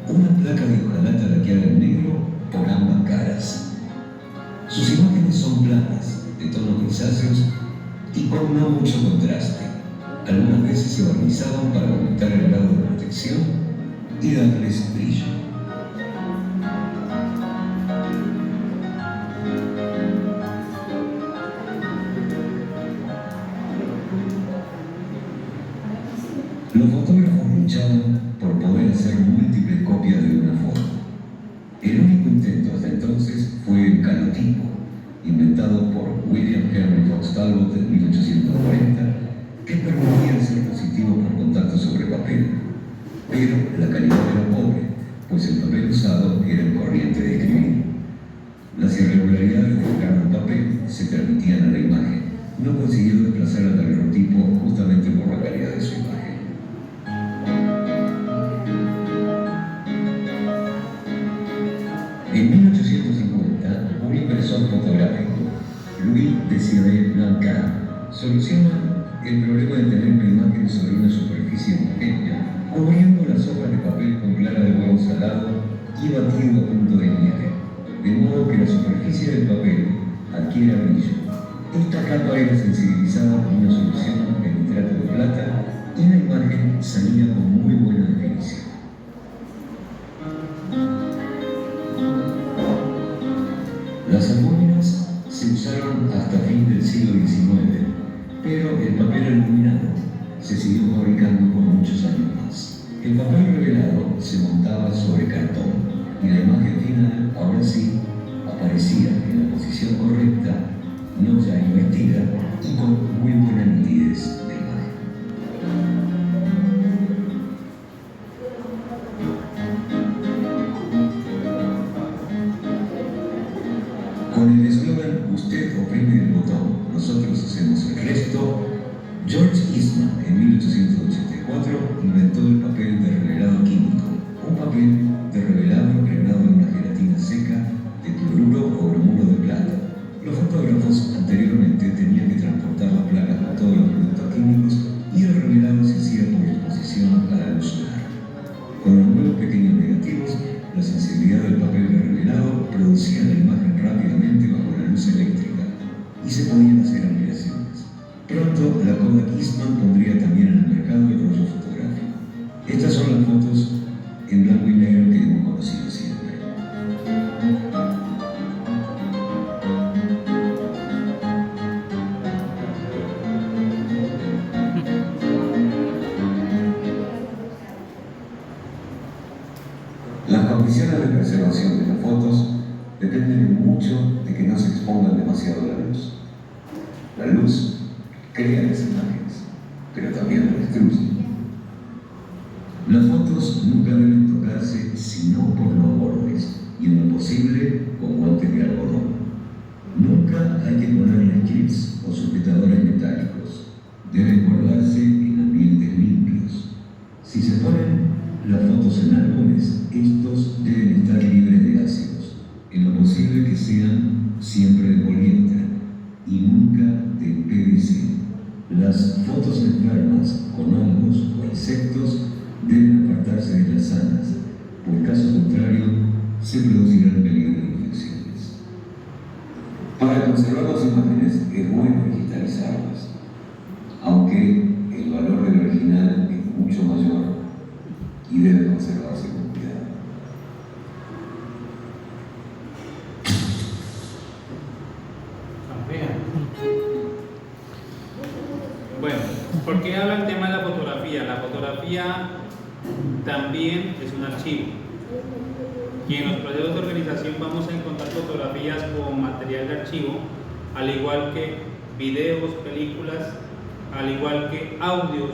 una placa de hojalata laqueada en negro por ambas caras. Sus imágenes son planas, de tonos grisáceos y con no mucho contraste. Algunas veces se barnizaban para aumentar el grado de protección y darles brillo. Los fotógrafos luchaban por poder hacer múltiples copias de una foto. El único intento hasta entonces fue el calotipo, inventado por William Henry Fox Talbot en 1840, que permitía hacer positivos por contacto sobre papel. Pero la calidad era pobre, pues el papel usado era el corriente de escribir. Las irregularidades del cargo en papel se transmitían a la imagen. No consiguió desplazar al daguerrotipo justamente por la calidad de su imagen. Soluciona el problema de tener una imagen sobre una superficie pequeña, cubriendo las hojas de papel con clara de huevo salado y batido a punto de nieve, de modo que la superficie del papel adquiera brillo. Esta capa era sensibilizada con una solución de nitrato de plata y la imagen salía con muy buena definición. Las albúminas se usaron hasta fin del siglo XIX, pero el papel aluminado se siguió fabricando por muchos años más. El papel revelado se montaba sobre cartón y la imagen final, ahora sí, aparecía en la posición correcta, no ya invertida y con muy buena nitidez de imagen. Con el eslogan "Usted oprime el botón, nosotros hacemos el resto", George Eastman en 1884 inventó el papel de revelado químico, un papel de revelado impregnado en una gelatina seca de cloruro o bromuro de plata. Los fotógrafos anteriormente tenían que transportar las placas con todos los productos químicos y el revelado se hacía por exposición a la luz solar. Con los nuevos pequeños negativos, la sensibilidad del papel de revelado producía la imagen rápidamente bajo la luz eléctrica y se podían hacer ampliaciones. Pronto, la Kodak Eastman pondría también en el mercado el rollo fotográfico. Estas son las fotos en blanco y negro que hemos conocido siempre. Las condiciones de preservación de las fotos dependen mucho de que no se expongan demasiado a la luz. La luz crea las imágenes, pero también las destruye. Las fotos nunca deben tocarse sino por los bordes y en lo posible con guantes de algodón. Nunca hay que ponerle clips o sujetadores metálicos. Deben guardarse en ambientes limpios. Si se ponen las fotos en álbumes, estos deben estar libres de ácidos, en lo posible que sean siempre de poliéster y nunca de PVC. Las fotos enfermas con hongos o insectos deben apartarse de las sanas, por caso contrario se producirá el peligro de infecciones. Para conservar las imágenes es bueno digitalizarlas, aunque el valor del original es mucho mayor y debe conservarse con cuidado. Bueno, ¿por qué habla el tema de la fotografía? La fotografía también es un archivo. Y en los procesos de organización vamos a encontrar fotografías como material de archivo, al igual que videos, películas, al igual que audios,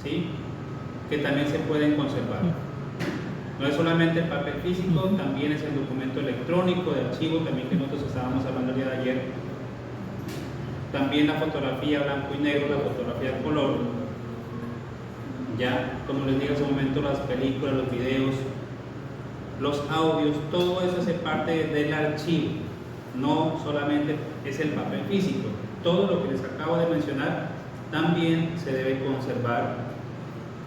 ¿sí?, que también se pueden conservar. No es solamente el papel físico, también es el documento electrónico de archivo, también que nosotros estábamos hablando el día de ayer. También la fotografía blanco y negro, la fotografía color. Ya, como les dije hace un momento, las películas, los videos, los audios, todo eso hace parte del archivo. No solamente es el papel físico. Todo lo que les acabo de mencionar también se debe conservar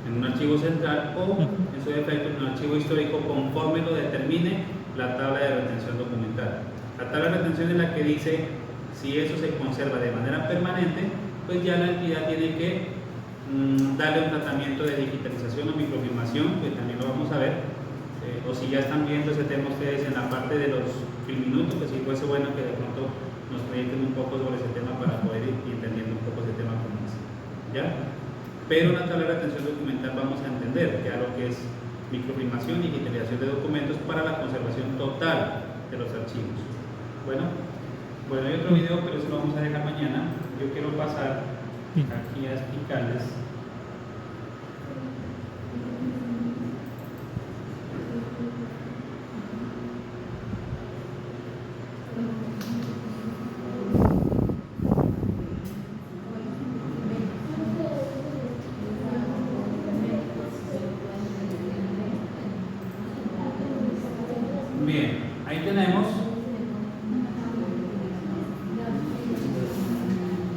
en un archivo central o, en su defecto, en un archivo histórico conforme lo determine la tabla de retención documental. La tabla de retención es la que dice si eso se conserva de manera permanente, pues ya la entidad tiene que darle un tratamiento de digitalización o microfilmación, que también lo vamos a ver, o si ya están viendo ese tema ustedes en la parte de los filminutos, pues si fuese bueno que de pronto nos proyecten un poco sobre ese tema para poder ir entendiendo un poco ese tema con más. ¿Ya? Pero en la tabla de retención documental vamos a entender ya lo que es microfilmación y digitalización de documentos para la conservación total de los archivos. Bueno, hay otro video, pero eso lo vamos a dejar mañana. Yo quiero pasar aquí a explicarles bien. Ahí tenemos.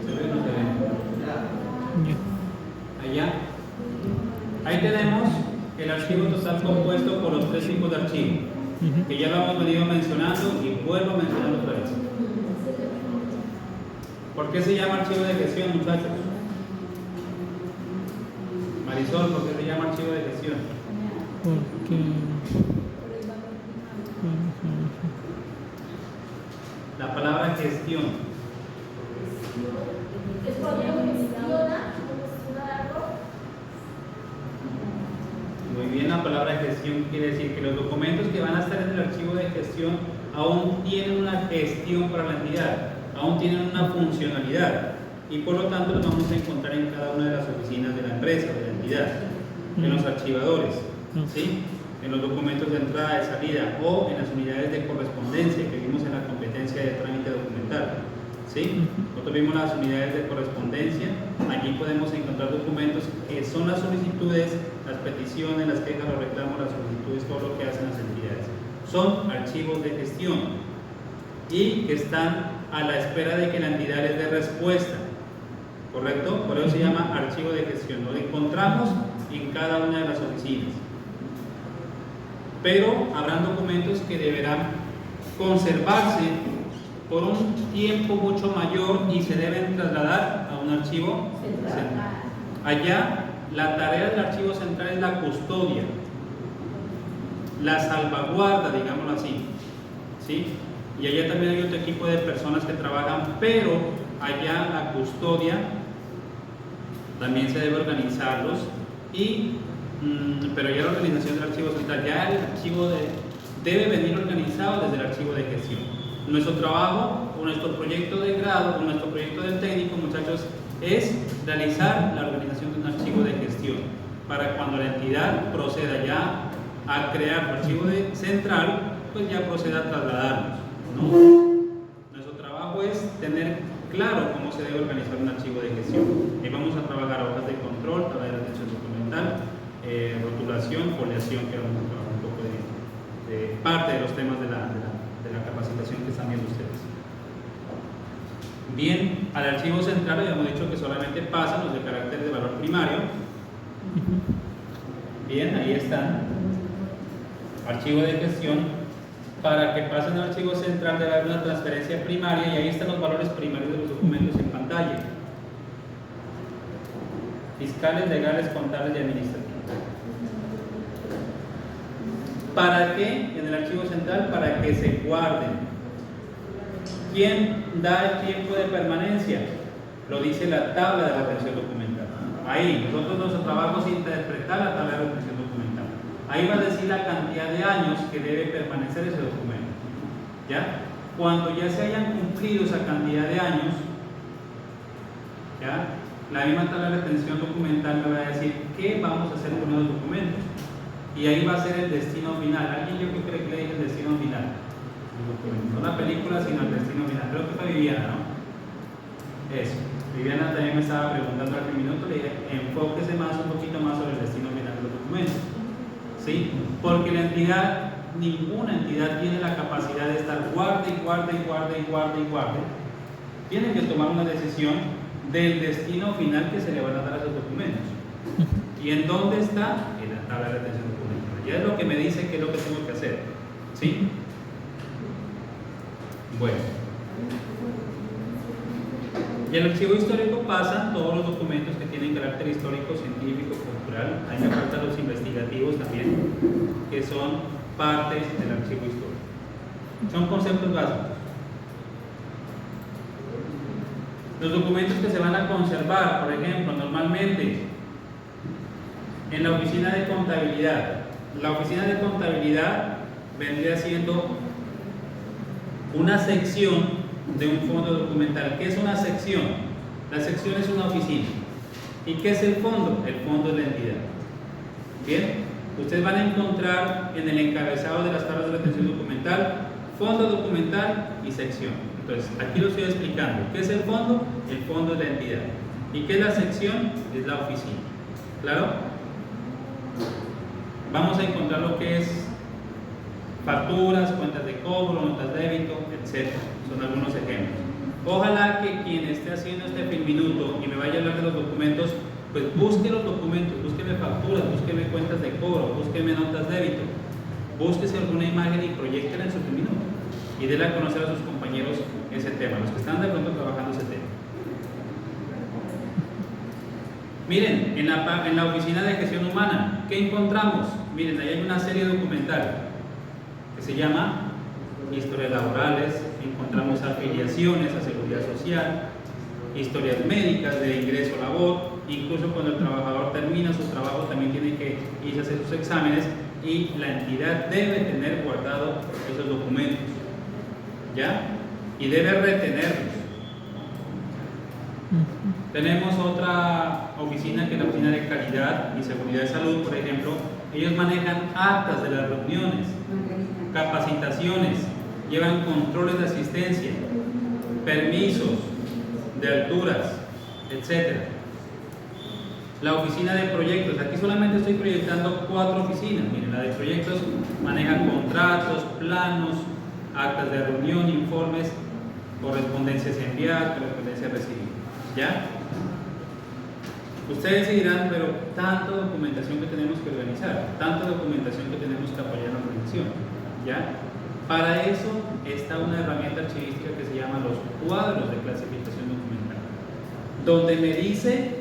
¿Se ve o no se ve? ¿Ya? Ahí tenemos el archivo total compuesto por los 3 tipos de archivo, que ya lo hemos venido mencionando y vuelvo a mencionar otra vez. ¿Por qué se llama archivo de gestión, muchachos? Marisol, ¿por qué se llama archivo de gestión? Porque La palabra gestión. Es cuando gestiona algo. Muy bien, la palabra gestión quiere decir que los documentos que van a estar en el archivo de gestión aún tienen una gestión para la entidad, aún tienen una funcionalidad y por lo tanto los vamos a encontrar en cada una de las oficinas de la empresa, de la entidad, en los archivadores, ¿sí? En los documentos de entrada, de salida o en las unidades de correspondencia que vimos en la competencia de trámite documental. ¿Sí? Nosotros vimos las unidades de correspondencia, allí podemos encontrar documentos que son las solicitudes, las peticiones, las quejas, los reclamos, las solicitudes, todo lo que hacen las entidades. Son archivos de gestión y que están a la espera de que la entidad les dé respuesta, ¿correcto? Por eso se llama archivo de gestión, lo encontramos en cada una de las oficinas. Pero habrán documentos que deberán conservarse por un tiempo mucho mayor y se deben trasladar a un archivo central. Allá la tarea del archivo central es la custodia, la salvaguarda, digámoslo así, ¿sí? Y allá también hay otro equipo de personas que trabajan, pero allá la custodia también se debe organizarlos pero ya la organización del archivo central, ya el archivo debe venir organizado desde el archivo de gestión. Nuestro trabajo o nuestro proyecto de grado o nuestro proyecto de técnico, muchachos, es realizar la organización de un archivo de gestión para cuando la entidad proceda ya a crear el archivo central, pues ya proceda a trasladarnos, ¿no? Nuestro trabajo es tener claro cómo se debe organizar un archivo de gestión. Y vamos a trabajar hojas de control, tabla de retención documental, rotulación, foliación, que vamos a trabajar un poco de parte de los temas de la capacitación que están viendo ustedes. Bien, al archivo central habíamos dicho que solamente pasan los de carácter de valor primario. Bien, ahí están. Archivo de gestión. Para que pasen al archivo central debe haber una transferencia primaria y ahí están los valores primarios de los documentos en pantalla. Fiscales, legales, contables y administrativos. ¿Para qué? En el archivo central, para que se guarden. ¿Quién da el tiempo de permanencia? Lo dice la tabla de la retención documental. Ahí, nosotros nuestro trabajo es interpretar la tabla de retención documental. Ahí va a decir la cantidad de años que debe permanecer ese documento. ¿Ya? Cuando ya se hayan cumplido esa cantidad de años, ¿ya? La misma tabla de retención documental me va a decir qué vamos a hacer con los documentos. Y ahí va a ser el destino final. ¿Alguien yo creo que le dije el destino final? No la película, sino el destino final. Creo que fue Viviana, ¿no? Eso. Viviana también me estaba preguntando hace un minuto, le dije, enfóquese un poquito más sobre el destino final de los documentos. ¿Sí? Porque la entidad, ninguna entidad tiene la capacidad de estar guarde. Tienen que tomar una decisión del destino final que se le van a dar a esos documentos. ¿Y en dónde está? En la tabla de retención documental. Ya es lo que me dice qué es lo que tengo que hacer. ¿Sí? Bueno. Y el archivo histórico pasan todos los documentos que tienen carácter histórico, científico, cultural. Ahí me faltan los investigativos también, que son parte del archivo histórico. Son conceptos básicos. Los documentos que se van a conservar, por ejemplo, normalmente en la oficina de contabilidad. La oficina de contabilidad vendría siendo una sección de un fondo documental. ¿Qué es una sección? La sección es una oficina. ¿Y qué es el fondo? El fondo es la entidad. Bien, ustedes van a encontrar en el encabezado de las tablas de retención documental, fondo documental y sección. Entonces, aquí lo estoy explicando. ¿Qué es el fondo? El fondo es la entidad. ¿Y qué es la sección? Es la oficina. ¿Claro? Vamos a encontrar lo que es facturas, cuentas de cobro, notas de débito, etc. Son algunos ejemplos. Ojalá que quien esté haciendo este filminuto y me vaya a hablar de los documentos pues busque los documentos, búsqueme facturas, búsqueme cuentas de cobro, búsqueme notas de débito, búsquese alguna imagen y proyéctela en su minuto y déle a conocer a sus compañeros ese tema, los que están de pronto trabajando ese tema. Miren, en la oficina de gestión humana, ¿qué encontramos? Miren, ahí hay una serie documental que se llama historias laborales, encontramos afiliaciones a seguridad social, historias médicas de ingreso a labor, incluso cuando el trabajador termina su trabajo también tiene que irse a hacer sus exámenes y la entidad debe tener guardado esos documentos, ¿ya? Y debe retenerlos. Tenemos otra oficina que es la oficina de calidad y seguridad de salud, por ejemplo. Ellos manejan actas de las reuniones, capacitaciones, llevan controles de asistencia, permisos de alturas, etc. La oficina de proyectos, aquí solamente estoy proyectando 4 oficinas. Miren, la de proyectos maneja contratos, planos, actas de reunión, informes, correspondencias enviadas, correspondencias recibidas. ¿Ya? Ustedes se dirán, pero tanta documentación que tenemos que organizar, tanta documentación que tenemos que apoyar en la organización. ¿Ya? Para eso está una herramienta archivística que se llama los cuadros de clasificación documental, donde me dice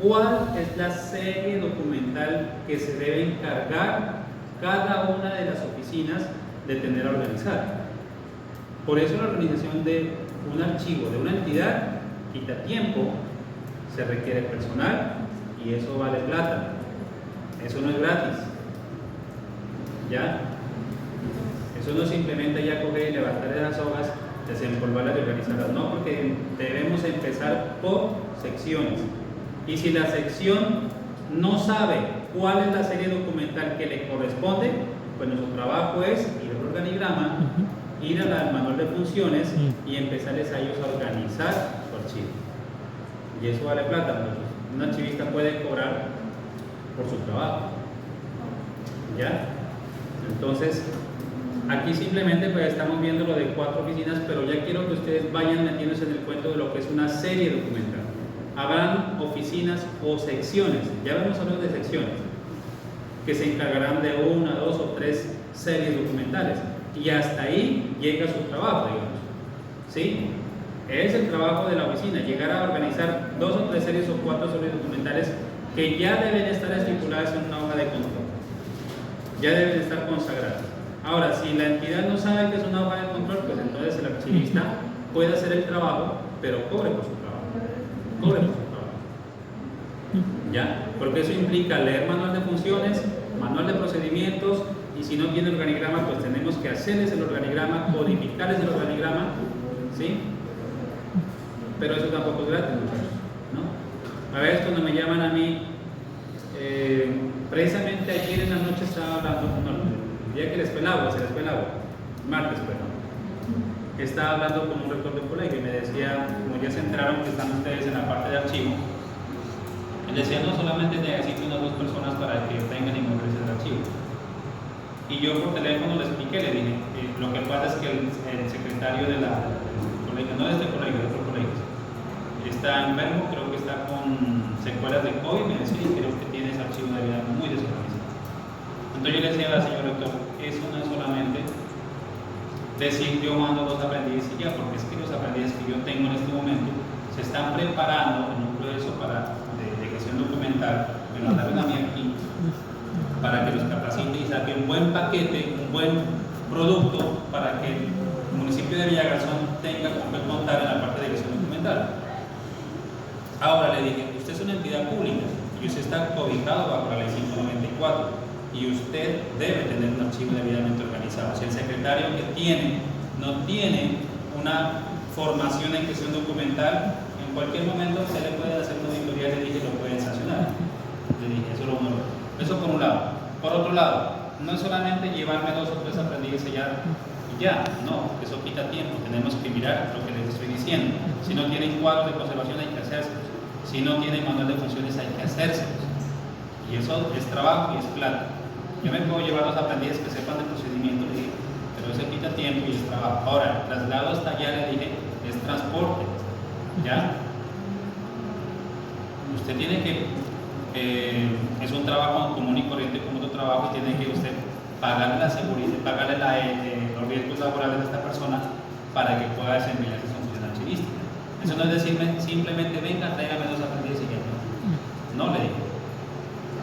cuál es la serie documental que se debe encargar cada una de las oficinas de tener organizada. Por eso la organización de un archivo de una entidad quita tiempo, se requiere personal y eso vale plata. Eso no es gratis. ¿Ya? Eso no simplemente ya coger y levantar esas hojas, desempolvarlas y organizarlas. No, porque debemos empezar por secciones. Y si la sección no sabe cuál es la serie documental que le corresponde, pues nuestro trabajo es ir al organigrama, ir al manual de funciones y empezarles a ellos a organizar su archivo. Y eso vale plata, muchachos. Un archivista puede cobrar por su trabajo. ¿Ya? Entonces, aquí simplemente pues estamos viendo lo de 4 oficinas, pero ya quiero que ustedes vayan metiéndose en el cuento de lo que es una serie documental. Habrán oficinas o secciones, ya vamos a hablar de secciones, que se encargarán de 1, 2 o 3 series documentales. Y hasta ahí llega su trabajo, digamos. ¿Sí? Es el trabajo de la oficina, llegar a organizar 2 o 3 series o 4 series documentales que ya deben estar estipuladas en una hoja de control. Ya deben estar consagradas. Ahora, si la entidad no sabe que es una hoja de control, pues entonces el archivista puede hacer el trabajo, pero cobre por su trabajo. Cobre por su trabajo. ¿Ya? Porque eso implica leer manual de funciones, manual de procedimientos, y si no tiene organigrama, pues tenemos que hacerles el organigrama, codificarles el organigrama, ¿sí? Pero eso tampoco es gratis, muchachos, ¿no? A veces cuando me llaman a mí, precisamente ayer en la noche estaba hablando, el día que les fue el agua, martes, perdón, estaba hablando con un rector de colegio y me decía, como ya se enteraron que están ustedes en la parte de archivo, él decía, no solamente necesito unas 2 personas para que tengan y moverse el archivo. Y yo por teléfono le expliqué, le dije, lo que pasa es que el secretario del colegio, no de este colegio, de otro colegio, está enfermo, creo que está con secuelas de COVID, me decía, y creo que tiene ese archivo de vida muy desorganizado. Entonces yo le decía al señor rector, eso no es solamente decir yo mando 2 aprendices y ya, porque es que los aprendices que yo tengo en este momento se están preparando en un proceso de gestión documental, me lo mandaron a mí aquí, para que los capacite y saque un buen paquete, un buen producto para que el municipio de Villagarzón tenga con qué contar en la parte de gestión documental. Ahora le dije, usted es una entidad pública y usted está cobijado bajo la ley 594 y usted debe tener un archivo debidamente organizado. Si el secretario que tiene no tiene una formación en gestión documental, en cualquier momento se le puede hacer una auditoría, le dije, lo pueden sancionar. Le dije, eso es lo único. Eso por un lado. Por otro lado, no es solamente llevarme 2 o 3 aprendices y ya, no, eso quita tiempo. Tenemos que mirar lo que les estoy diciendo. Si no tienen cuadros de conservación hay que hacérselos. Si no tienen manual de funciones hay que hacérselos. Y eso es trabajo y es plata. Yo me puedo llevar 2 aprendices que sepan de procedimiento, le dije, pero eso quita tiempo y es trabajo. Ahora, traslado hasta allá, le dije, es transporte. ¿Ya? Usted tiene que, es un trabajo común y corriente como otro trabajo, y tiene que usted pagarle la seguridad, pagarle los riesgos laborales a esta persona para que pueda desempeñarse su función archivística. Eso no es decirme simplemente venga, tráigame 2 aprendices y ya. No le digo.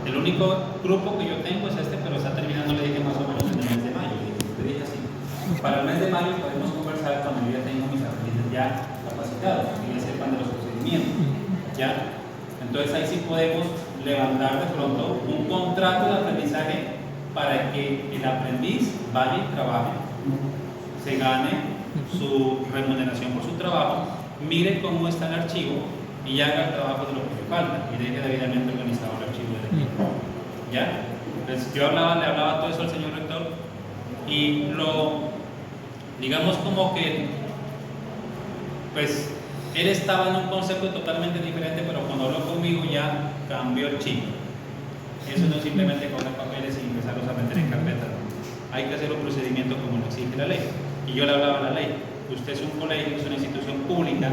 El único grupo que yo tengo es este, pero está terminando, le dije, más o menos en el mes de mayo. Le dije así. Para el mes de mayo podemos conversar cuando yo ya tengo mis aprendices ya capacitados, que ya sepan de los procedimientos. ¿Ya? Entonces ahí sí podemos levantar de pronto un contrato de aprendizaje para que el aprendiz vaya y trabaje, se gane su remuneración por su trabajo, mire cómo está el archivo y haga el trabajo de lo que le falta y deje debidamente organizado el archivo del equipo. ¿Ya? Entonces yo le hablaba todo eso al señor rector y digamos como que pues él estaba en un concepto totalmente diferente, pero cuando habló conmigo ya cambió el chip. Eso no es simplemente coger papeles y empezarlos a meter en carpetas. Hay que hacer un procedimiento como lo exige la ley. Y yo le hablaba de la ley. Usted es un colegio, es una institución pública,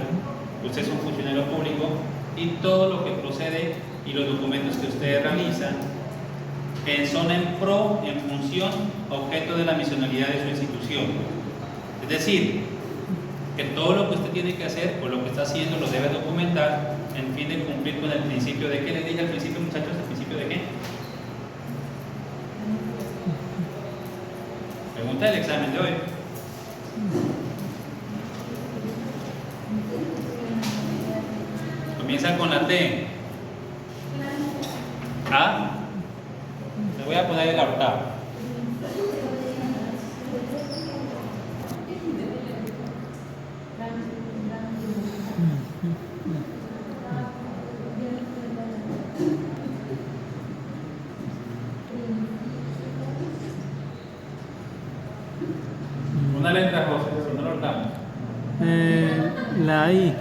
usted es un funcionario público y todo lo que procede y los documentos que usted realiza son en función, objeto de la misionalidad de su institución. Es decir, que todo lo que usted tiene que hacer o lo que está haciendo lo debe documentar en fin de cumplir con el principio de ¿qué les dije al principio, muchachos? ¿El principio de qué? Pregunta del examen de hoy. Comienza con la T. A. Le voy a poner el octavo. Una letra, José, si no lo damos. La I.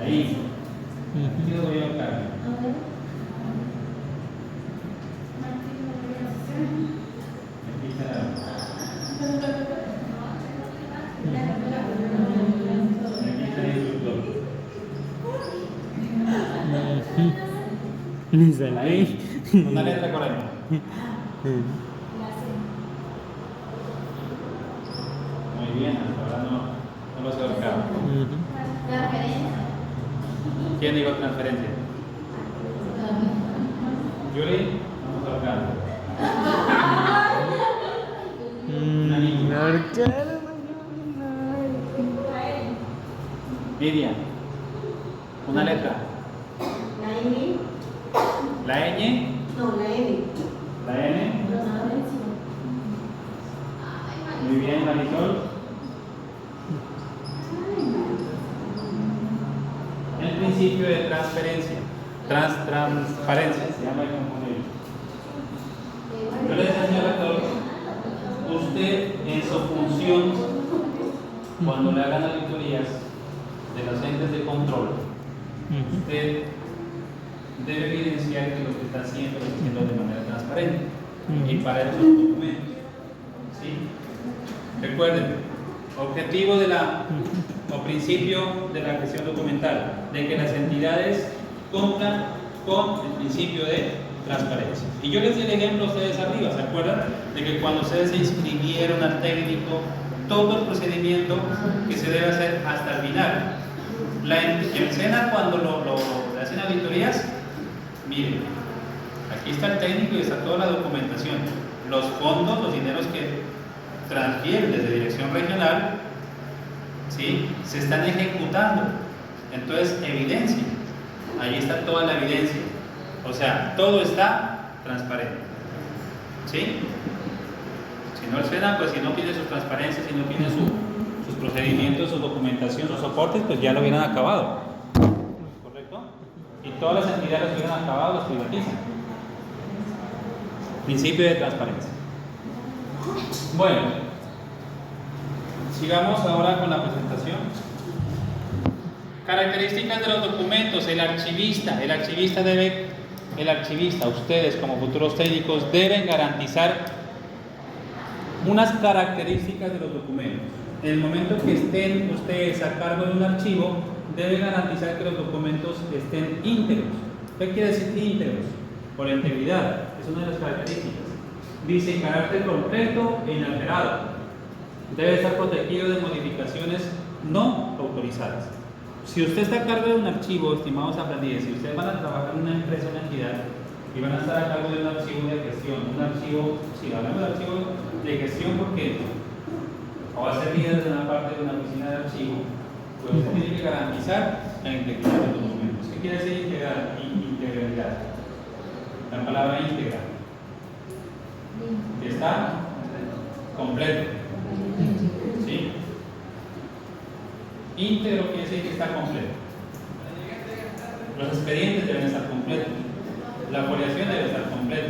Ahí. Aquí lo voy a buscar. Aquí está. Aquí está el instructor. Ni se la Ahí. Una letra correcta. Muy bien, hasta ahora no lo sé ahorcado. ¿Quién dijo transferencia? Yuri, vamos a ahorcar. Miriam, una letra. La N. La N. Muy bien, Marisol. El principio de transferencia. Transparencia, se llama el componente. Yo le decía, señor rector, usted en su función, cuando le hagan auditorías de los entes de control, usted debe evidenciar que lo que está haciendo lo está haciendo de manera transparente. Y para eso los documentos. ¿Sí? Recuerden, objetivo o principio de la gestión documental, de que las entidades cumplan con el principio de transparencia. Y yo les di el ejemplo a ustedes arriba, ¿se acuerdan? De que cuando ustedes se inscribieron al técnico, todo el procedimiento que se debe hacer hasta el final. El SENA cuando le hacen auditorías, miren, aquí está el técnico y está toda la documentación. Los fondos, los dineros que transfieren desde dirección regional, ¿sí?, se están ejecutando. Entonces, evidencia. Ahí está toda la evidencia. O sea, todo está transparente. ¿Sí? Si no el SENA, pues si no tiene sus transparencias, si no tiene sus procedimientos, su documentación, sus soportes, pues ya lo hubieran acabado. ¿Correcto? Y todas las entidades que hubieran acabado las privatizan. Principio de transparencia. Bueno, sigamos ahora con la presentación. Características de los documentos. El archivista, ustedes como futuros técnicos deben garantizar unas características de los documentos. En el momento que estén ustedes a cargo de un archivo, deben garantizar que los documentos estén íntegros. ¿Qué quiere decir íntegros? Por la integridad, es una de las características. Dice carácter completo e inalterado. Debe estar protegido de modificaciones no autorizadas. Si usted está a cargo de un archivo, estimados aprendices, si ustedes van a trabajar en una empresa o una entidad y van a estar a cargo de un archivo de gestión, un archivo, si hablamos de archivo de gestión, porque o va a ser líder de una parte de una oficina de archivo, pues usted tiene que garantizar la integridad de los documentos. ¿Qué quiere decir integridad? La palabra íntegra. Que está completo. ¿Sí? Íntegro quiere decir que está completo. Los expedientes deben estar completos. La foliación debe estar completa.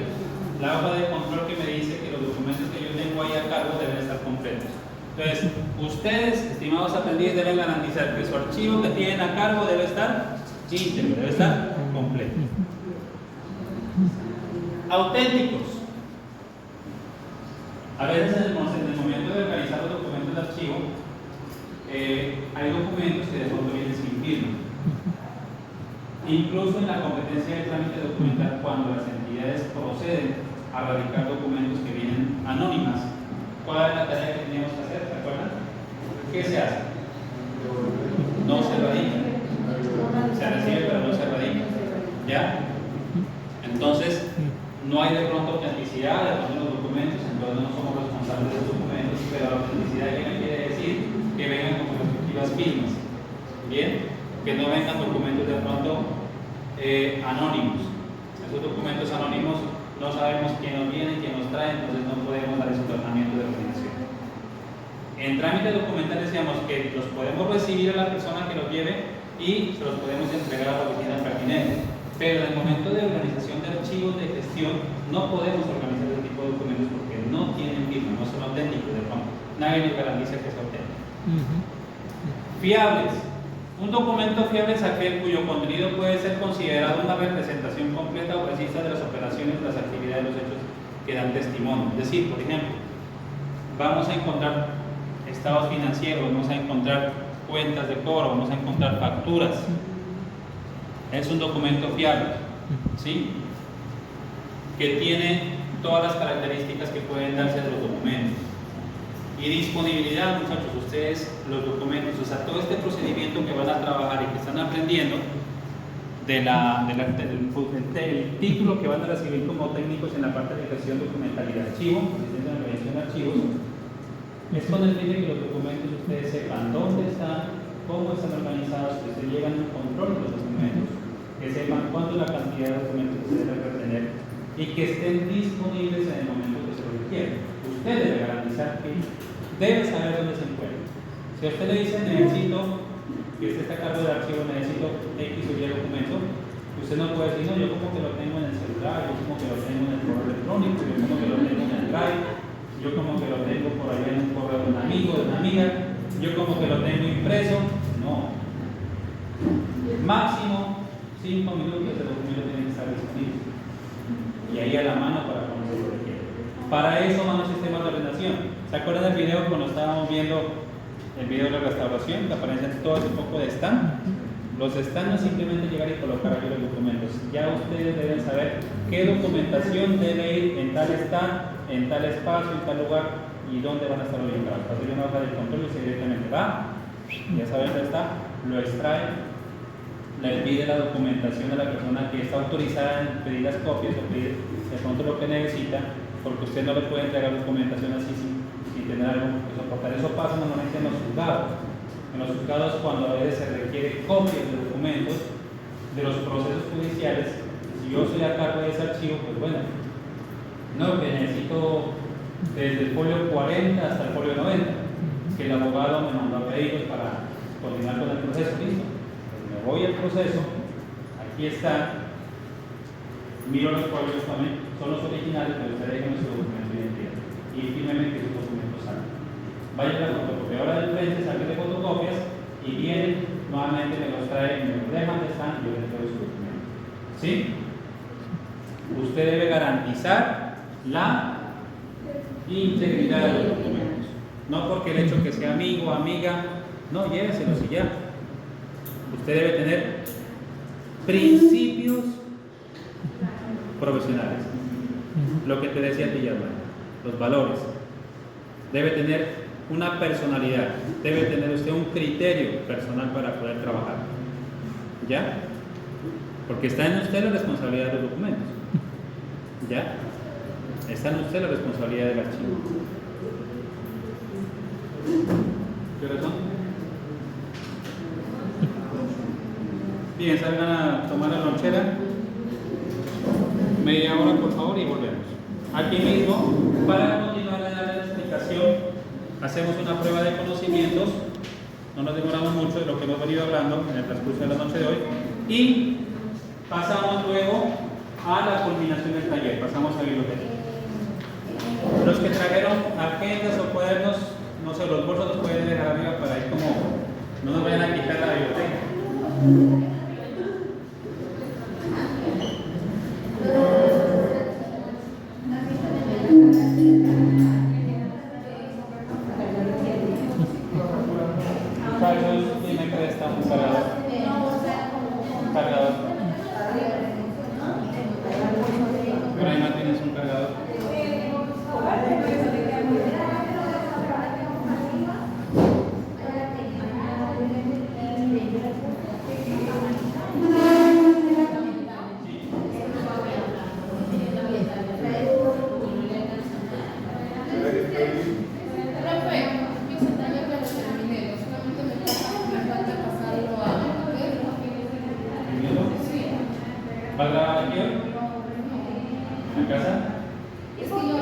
La hoja de control que me dice que los documentos que yo tengo ahí a cargo deben estar completos. Entonces, ustedes, estimados aprendices, deben garantizar que su archivo que tienen a cargo debe estar íntegro, debe estar completo. Auténticos. A veces en el momento de organizar los documentos de archivo, hay documentos que de pronto vienen sin firma. Incluso en la competencia de trámite documental, cuando las entidades proceden a radicar documentos que vienen anónimas, ¿cuál es la tarea que teníamos que hacer? ¿Se acuerdan? ¿Qué se hace? No se radica. Se recibe pero no se radica. ¿Ya? Entonces, no hay de pronto autenticidad de los documentos, entonces no somos responsables de los documentos, pero la autenticidad que me quiere decir que vengan con respectivas firmas. Bien, que no vengan documentos de pronto anónimos. Esos documentos anónimos no sabemos quién nos viene, quién nos trae, entonces no podemos dar ese tratamiento de organización. En trámite documental decíamos que los podemos recibir a la persona que los lleve y se los podemos entregar a la oficina pertinente. Pero en el momento de organización de archivos de gestión no podemos organizar ese tipo de documentos porque no tienen firma, no son auténticos de pronto. Nadie nos garantiza que es auténtico. Fiables. Un documento fiable es aquel cuyo contenido puede ser considerado una representación completa o precisa de las operaciones, las actividades, los hechos que dan testimonio. Es decir, por ejemplo, vamos a encontrar estados financieros, vamos a encontrar cuentas de cobro, vamos a encontrar facturas. Es un documento fiable, ¿sí? Que tiene todas las características que pueden darse de los documentos. Y disponibilidad, muchachos, ustedes, los documentos, o sea, todo este procedimiento que van a trabajar y que están aprendiendo del título que van a recibir como técnicos en la parte de gestión documental y de archivo, asistencia en la organización de archivos, es con el fin de que los documentos ustedes sepan dónde están, cómo están organizados, que se llevan un control de los documentos, que sepan cuánto es la cantidad de documentos que se deben retener y que estén disponibles en el momento que se lo requieren. Usted debe garantizar que debe saber dónde se encuentra. Si a usted le dice necesito, que usted está a cargo del archivo, necesito X o Y documento, usted no puede decir, no, yo como que lo tengo en el celular, yo como que lo tengo en el correo electrónico, yo como que lo tengo en el drive, yo como que lo tengo por ahí en un correo de un amigo, de una amiga, yo como que lo tengo impreso. No. Máximo 5 minutos el documento tiene que estar disponible. Y ahí a la mano para cuando se lo requiere. Para eso van los sistemas de ordenación. ¿Se acuerdan del video cuando estábamos viendo el video de la restauración? Que aparecen todo ese poco de stand. Los stand no es simplemente llegar y colocar ahí los documentos. Ya ustedes deben saber qué documentación debe ir en tal stand, en tal espacio, en tal lugar y dónde van a estar ubicados. Entonces una hoja de control y se directamente va, ya saben dónde está, lo extrae, le pide la documentación a la persona que está autorizada en pedir las copias o pedir de pronto lo que necesita, porque usted no le puede entregar documentación así sin tener algo que soportar. Eso pasa normalmente en los juzgados. En los juzgados, cuando a veces se requiere copias de documentos de los procesos judiciales, si yo soy a cargo de ese archivo, pues bueno, no, que necesito desde el folio 40 hasta el folio 90, que el abogado me mandó a pedirlos para continuar con el proceso, listo. Pues me voy al proceso, aquí está, miro los folios también, son los originales, pero ustedes déjenme su documento de identidad y fírmeme que sus documentos salen. Vaya a la fotocopiadora del frente, saque de fotocopias y vienen, nuevamente me los traen, me los dejan de stand y yo les doy su documento. ¿Sí? Usted debe garantizar la integridad de los documentos. No porque el hecho que sea amigo o amiga, no, lléveselos y ya. Usted debe tener principios profesionales. Lo que te decía a ti, Yasmán, los valores. Debe tener una personalidad, debe tener usted un criterio personal para poder trabajar. ¿Ya? Porque está en usted la responsabilidad de los documentos. ¿Ya? Está en usted la responsabilidad del archivo. ¿Qué hora son? Bien, salgan a tomar la lonchera. Media hora, por favor, y volvemos. Aquí mismo, para continuar de darle la explicación, hacemos una prueba de conocimientos. No nos demoramos mucho de lo que hemos venido hablando en el transcurso de la noche de hoy. Y pasamos luego a la culminación del taller. Pasamos a biblioteca. Los que trajeron agendas o cuadernos, no sé, los bolsos los pueden dejar arriba para ir como, no nos vayan a quitar la biblioteca. Carlos, dime que está un cargador. Cargador. Pero ahí no tienes un cargador. ¿Va a grabar aquí hoy? ¿En casa? Es que yo